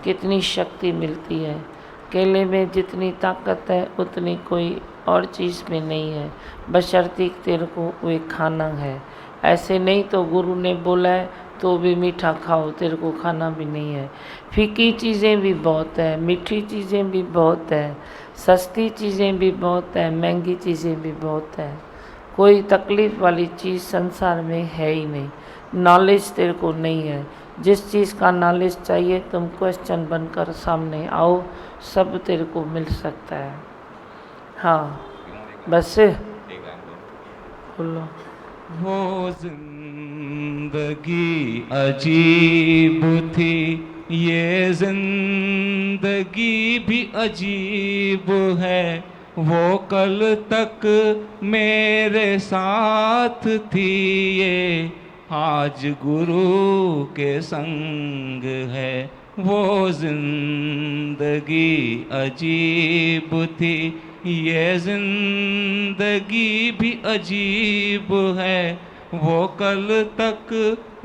कितनी शक्ति मिलती है। केले में जितनी ताकत है उतनी कोई और चीज़ में नहीं है, बशर्ते तेरे को वे खाना है। ऐसे नहीं तो गुरु ने बोला है तो भी मीठा खाओ, तेरे को खाना भी नहीं है। फीकी चीज़ें भी बहुत है, मीठी चीज़ें भी बहुत है, सस्ती चीज़ें भी बहुत है, महंगी चीज़ें भी बहुत है। कोई तकलीफ़ वाली चीज़ संसार में है ही नहीं। नॉलेज तेरे को नहीं है। जिस चीज़ का नॉलेज चाहिए तुम क्वेश्चन बनकर सामने आओ, सब तेरे को मिल सकता है। हाँ बस बोलो। वो जिंदगी अजीब थी, ये जिंदगी भी अजीब है। वो कल तक मेरे साथ थी, ये आज गुरु के संग है। वो जिंदगी अजीब थी, ये जिंदगी भी अजीब है। वो कल तक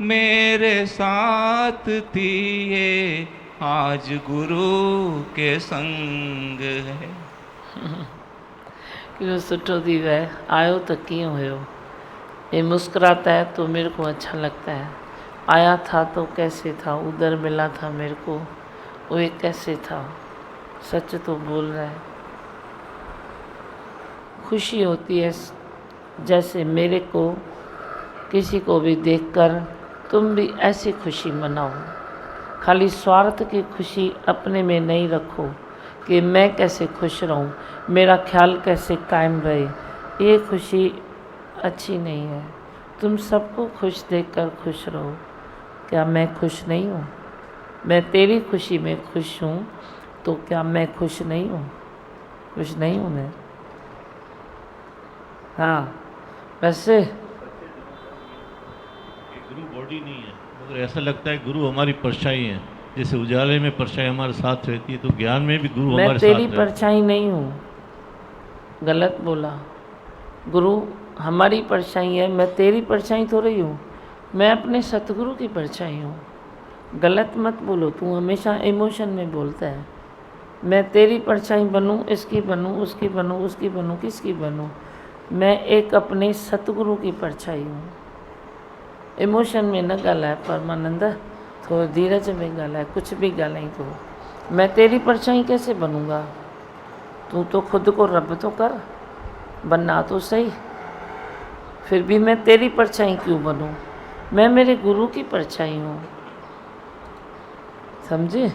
मेरे साथ थी, ये आज गुरु के संग है। क्यों सुठो थी वह आयो तो क्यों हो। ये मुस्कुराता है तो मेरे को अच्छा लगता है। आया था तो कैसे था, उधर मिला था मेरे को, वो ये कैसे था। सच तो बोल रहा है। खुशी होती है जैसे मेरे को किसी को भी देखकर तुम भी ऐसी खुशी मनाओ। खाली स्वार्थ की खुशी अपने में नहीं रखो कि मैं कैसे खुश रहूं, मेरा ख्याल कैसे कायम रहे। ये खुशी अच्छी नहीं है। तुम सबको खुश देखकर खुश रहो। क्या मैं खुश नहीं हूँ? मैं तेरी खुशी में खुश हूँ, तो क्या मैं खुश नहीं हूँ? खुश नहीं हूँ मैं? हाँ वैसे गुरु बॉडी नहीं है, मगर ऐसा लगता है गुरु हमारी परछाई है। जैसे उजाले में परछाई हमारे साथ रहती है, तो ज्ञान में भी गुरु हमारे साथ मैं तेरी परछाई नहीं हूँ, गलत बोला। गुरु हमारी परछाई है, मैं तेरी परछाई तो रही हूँ। मैं अपने सतगुरु की परछाई हूँ। गलत मत बोलो, तू हमेशा इमोशन में बोलता है। मैं तेरी परछाई बनूँ, इसकी बनूँ, उसकी बनूँ, उसकी बनूँ, किसकी बनूँ? मैं एक अपने सतगुरु की परछाई हूँ। इमोशन में न ॻाल्हाए परमानंद, थोड़ा धीरज में ॻाल्हाए। कुछ भी ॻाल्हाई तो मैं तेरी परछाई कैसे बनूँगा? तू तो खुद को रब तो कर, बनना तो सही। फिर भी मैं तेरी परछाई क्यों बनूँ? मैं मेरे गुरु की परछाई हूँ, समझे?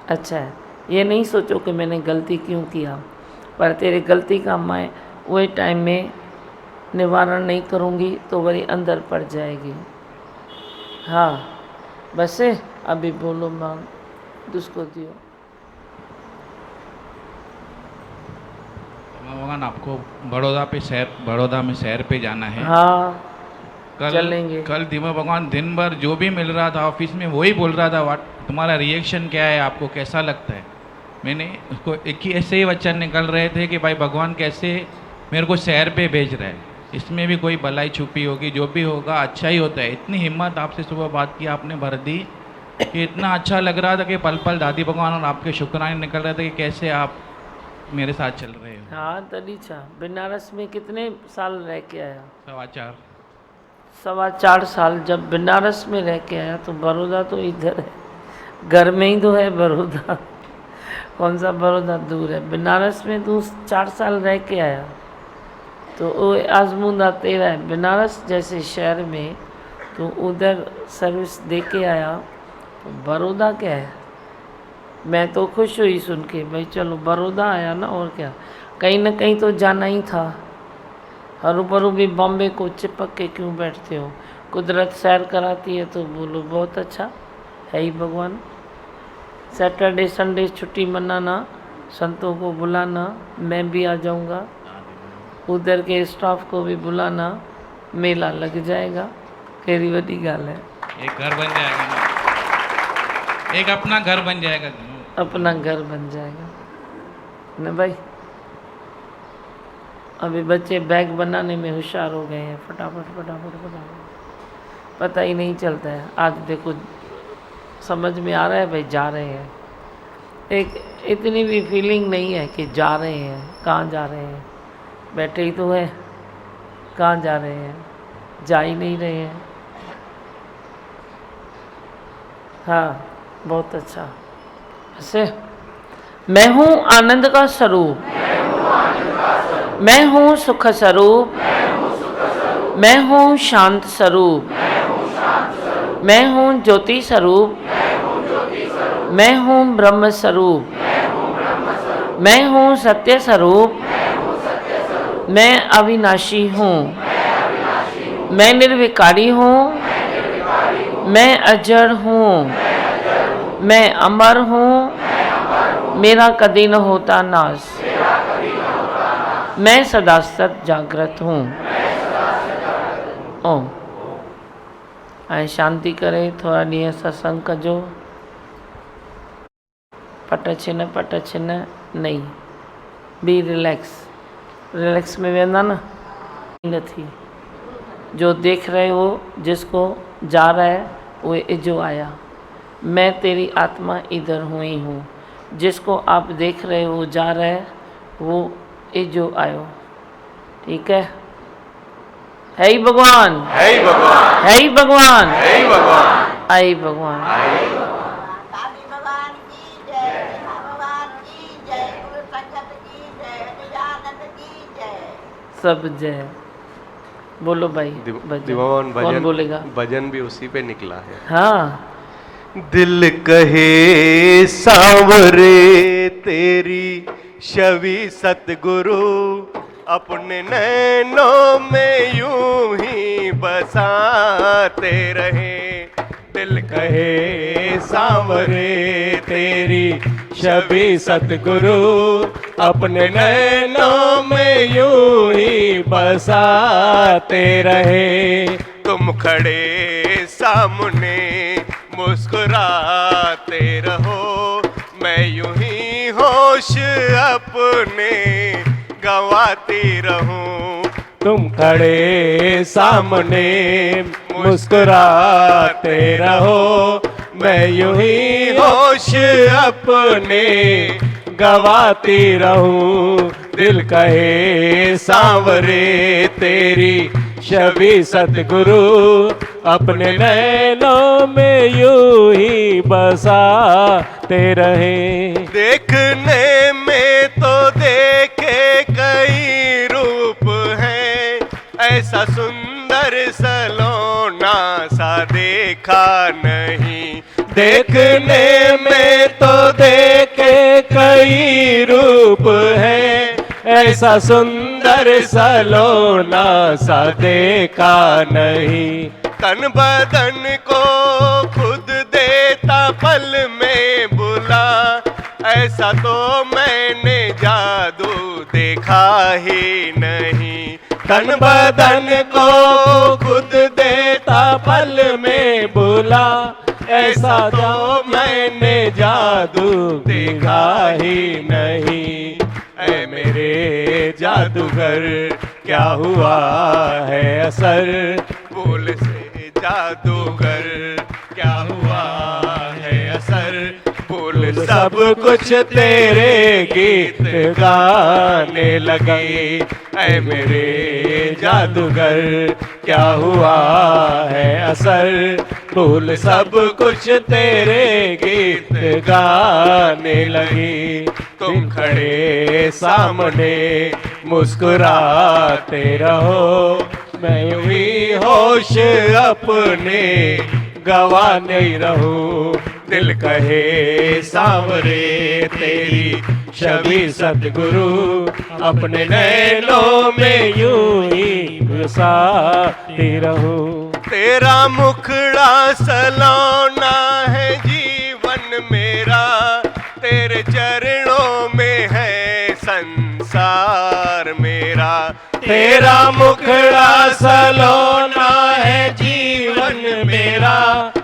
अच्छा है, ये नहीं सोचो कि मैंने गलती क्यों किया, पर तेरे गलती का मैं वही टाइम में निवारण नहीं करूँगी तो वही अंदर पड़ जाएगी। हाँ बस अभी बोलो माँ, दुष्को दियो। भगवान आपको बड़ौदा में शहर पे जाना है। हाँ चलेंगे। कल धीमा भगवान दिन भर जो भी मिल रहा था ऑफिस में वही बोल रहा था, तुम्हारा रिएक्शन क्या है, आपको कैसा लगता है? मैंने उसको एक ही ऐसे ही वचन निकल रहे थे कि भाई भगवान कैसे मेरे को शहर पे भेज रहा है, इसमें भी कोई भलाई छुपी होगी, जो भी होगा अच्छा ही होता है। इतनी हिम्मत आपसे सुबह बात की आपने भर दी, कि इतना अच्छा लग रहा था कि पल पल दादी भगवान और आपके शुक्राने निकल रहे थे कि कैसे आप मेरे साथ चल रहे हो। हाँ तभी छा। बनारस में कितने साल रह के आया? 4.25 साल। जब बनारस में रह के आया तो बड़ौदा तो इधर है, घर में ही तो है बड़ौदा। कौन सा बड़ौदा दूर है? बनारस में तो 4 साल रह के आया तो वो आजमूदा तेरा है। बनारस जैसे शहर में तो उधर सर्विस दे के आया तो बड़ौदा क्या है। मैं तो खुश हुई सुन के, भाई चलो बड़ौदा आया ना, और क्या, कहीं ना कहीं तो जाना ही था। हरू भी बॉम्बे को चिपक के क्यों बैठते हो? कुदरत सैर कराती है तो बोलो बहुत अच्छा है ही भगवान। सैटरडे संडे छुट्टी मनाना, संतों को बुलाना, मैं भी आ जाऊंगा, उधर के स्टाफ को भी बुलाना, मेला लग जाएगा। केरी बड़ी गाल है। एक घर बन जाएगा ना, एक अपना घर बन जाएगा, अपना घर बन जाएगा ना भाई। अभी बच्चे बैग बनाने में होशियार हो गए हैं, फटाफट फटाफट फटाफट, पता ही नहीं चलता है। आज देखो समझ में आ रहा है भाई जा रहे हैं, एक इतनी भी फीलिंग नहीं है कि जा रहे हैं। कहाँ जा रहे हैं? बैठे ही तो है, कहाँ जा रहे हैं? जा ही नहीं रहे हैं। हाँ बहुत अच्छा। ऐसे मैं हूँ आनंद का स्वरूप, मैं हूँ सुख स्वरूप, मैं हूँ शांत स्वरूप, मैं हूँ ज्योति स्वरूप, मैं हूँ ब्रह्म स्वरूप, मैं हूँ सत्य स्वरूप, मैं अविनाशी हूँ, मैं निर्विकारी हूँ, मैं अजर हूँ, मैं अमर हूँ, मेरा कभी न होता नाश, मैं सदा सत जागृत हूँ। ओम। आए शांति करे, थोड़ा ॾींहं सत्संग कजो। पट छिन नहीं, बी रिलैक्स में वेंदा न थी। जो देख रहे हो जिसको जा रहा है वो इजो आया, मैं तेरी आत्मा इधर हुई हूँ। जिसको आप देख रहे हो जा रहा है वो इजो आयो। ठीक है ही भगवान, है ही भगवान, है ही भगवान, है ही भगवान, आई भगवान। सब जय बोलो भाई। दीवान कौन बोलेगा? भजन भी उसी पे निकला है। हाँ। दिल कहे सांवरे तेरी छवि सतगुरु, अपने नैनों में यूं ही बसाते रहे। दिल कहे सांवरे तेरी छवि सतगुरु, अपने नैनों में यूं ही बसाते रहे। तुम खड़े सामने मुस्कुराते रहो, मैं यूं ही होश अपने गंवाती रहूं। तुम खड़े सामने मुस्कुराते रहो, मैं यूं ही होश अपने गवाती रहूं। दिल कहे सांवरे तेरी छवि सतगुरु, अपने नैनों में यूं ही बसाते रहे। देखने में तो देखे कई रूप हैं, ऐसा सुंदर सलोना सा देखा नहीं। देखने में तो देखे कई रूप हैं, ऐसा सुंदर सलोना सा देखा नहीं। तन बदन को खुद देता पल में बुला, ऐसा तो मैंने जादू देखा ही नहीं। तन बदन को खुद देता पल में बुला, ऐसा तो मैंने जादू देखा ही नहीं। ऐ मेरे जादूगर क्या हुआ है असर, बोल से जादूगर क्या हुआ भूल सब कुछ तेरे गीत गाने लगी। ऐ मेरे जादूगर क्या हुआ है असर, भूल सब कुछ तेरे गीत गाने लगी। तुम खड़े सामने मुस्कुराते रहो, मैं यूं ही होश अपने गवा नहीं रहूं। दिल कहे सांवरे तेरी छवि सतगुरु, अपने नैनों में यूं ही बसाती रहूं। तेरा मुखड़ा सलोना है जीवन मेरा, तेरे चरणों में है संसार मेरा। तेरा मुखड़ा सलोना है जीवन मेरा,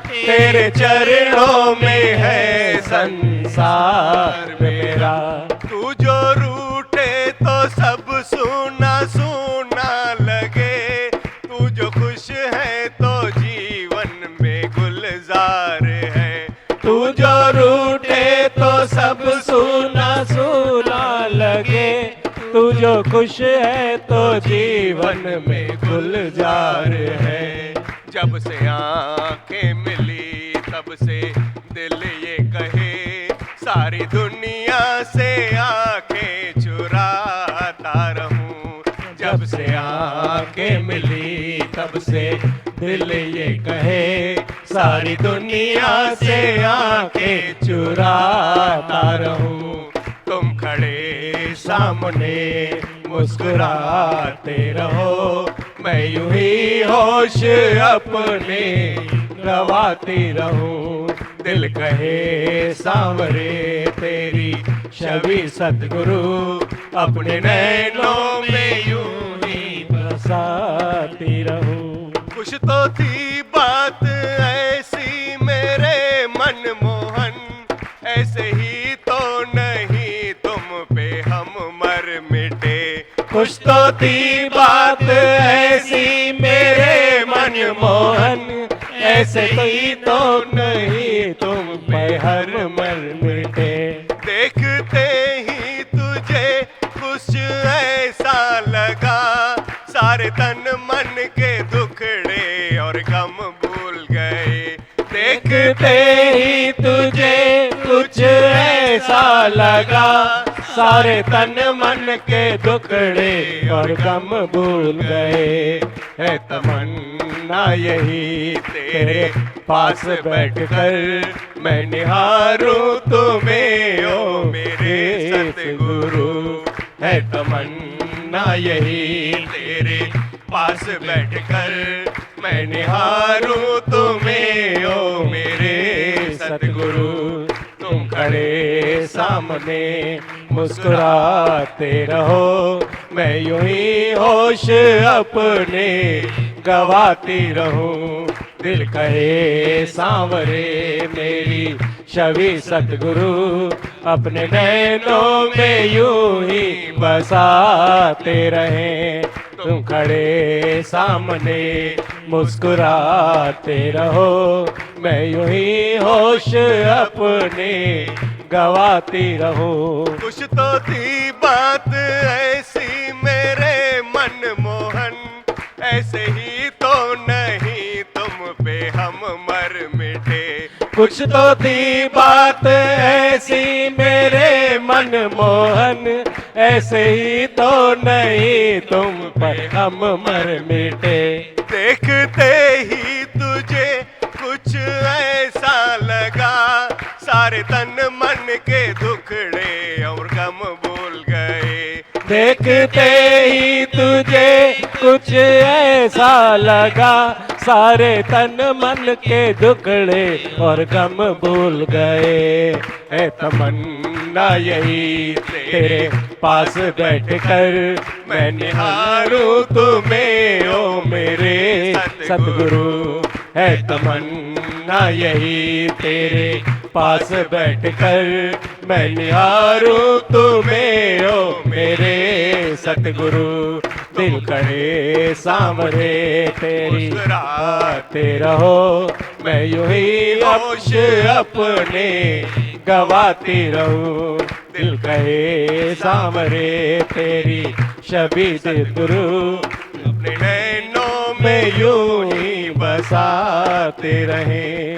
तेरे चरणों में है संसार मेरा। तू जो रूठे तो सब सूना सूना लगे, तू जो खुश है तो जीवन में गुलजार है। तू जो रूठे तो सब सूना सूना लगे, तू जो खुश है तो जीवन में गुलजार है। जब से आंखें मिली तब से दिल ये कहे, सारी दुनिया से आंखें चुराता रहूं। जब से आंखें मिली तब से दिल ये कहे, सारी दुनिया से आंखें चुराता रहूं। तुम खड़े सामने मुस्कुराते रहो, मैं यूं ही होश अपने गवाती रहूं। दिल कहे सांवरे तेरी छवि सतगुरु, अपने नैनों में यूं ही बसाती रहूं। कुछ तो थी बात ऐसी मेरे मन मोहन, ऐसे ही तो नहीं तुम पे हम मर मिटे। कुछ तो थी बात ऐसी मेरे मन मोहन, ऐसे ही तो नहीं तुम पे हर मर मिटे। देखते ही तुझे कुछ ऐसा लगा, सारे तन मन के दुखड़े और गम भूल गए। देखते ही तुझे कुछ ऐसा लगा, सारे तन मन के दुखड़े और गम भूल गए। है तमन्ना यही तेरे पास बैठकर, मैं निहारूं तुम्हें ओ मेरे सतगुरु। है तमन्ना यही तेरे पास बैठकर, मैं निहारूं तुम्हें ओ मेरे सतगुरु। तुम खड़े सामने मुस्कुराते रहो, मैं यूं ही होश अपने गवाती रहूं। दिल कहे सांवरे मेरी छवि सतगुरु, अपने नैनों में यूं ही बसाते रहें। तुम खड़े सामने मुस्कुराते रहो, मैं यूं ही होश अपने गवाती रहूं। कुछ तो थी बात ऐसी मेरे मन मोहन, ऐसे ही तो नहीं तुम पे हम मर मिटे। कुछ तो थी बात ऐसी मेरे मन मोहन, ऐसे ही तो नहीं तुम पर हम मर मिटे। देखते ही तुझे कुछ ऐसा लगा, सारे तन मन के दुखड़े और गम भूल गए। देखते ही तुझे कुछ ऐसा लगा, सारे तन मन के दुखड़े और गम भूल गए। है तमन्ना यही तेरे पास बैठकर, मैं निहारूं तुम्हें ओ मेरे सतगुरु। है तमन्ना यही तेरे पास बैठकर, मैं निहारूं तुम्हें ओ मेरे सतगुरु। दिल करे सांवरे तेरी मुस्कुराते रहो, मैं यूं ही होश अपने गवाती रहूं। दिल कहे सामरे तेरी छवि से तुरू, अपने नैनों में यूं ही बसाते रहें।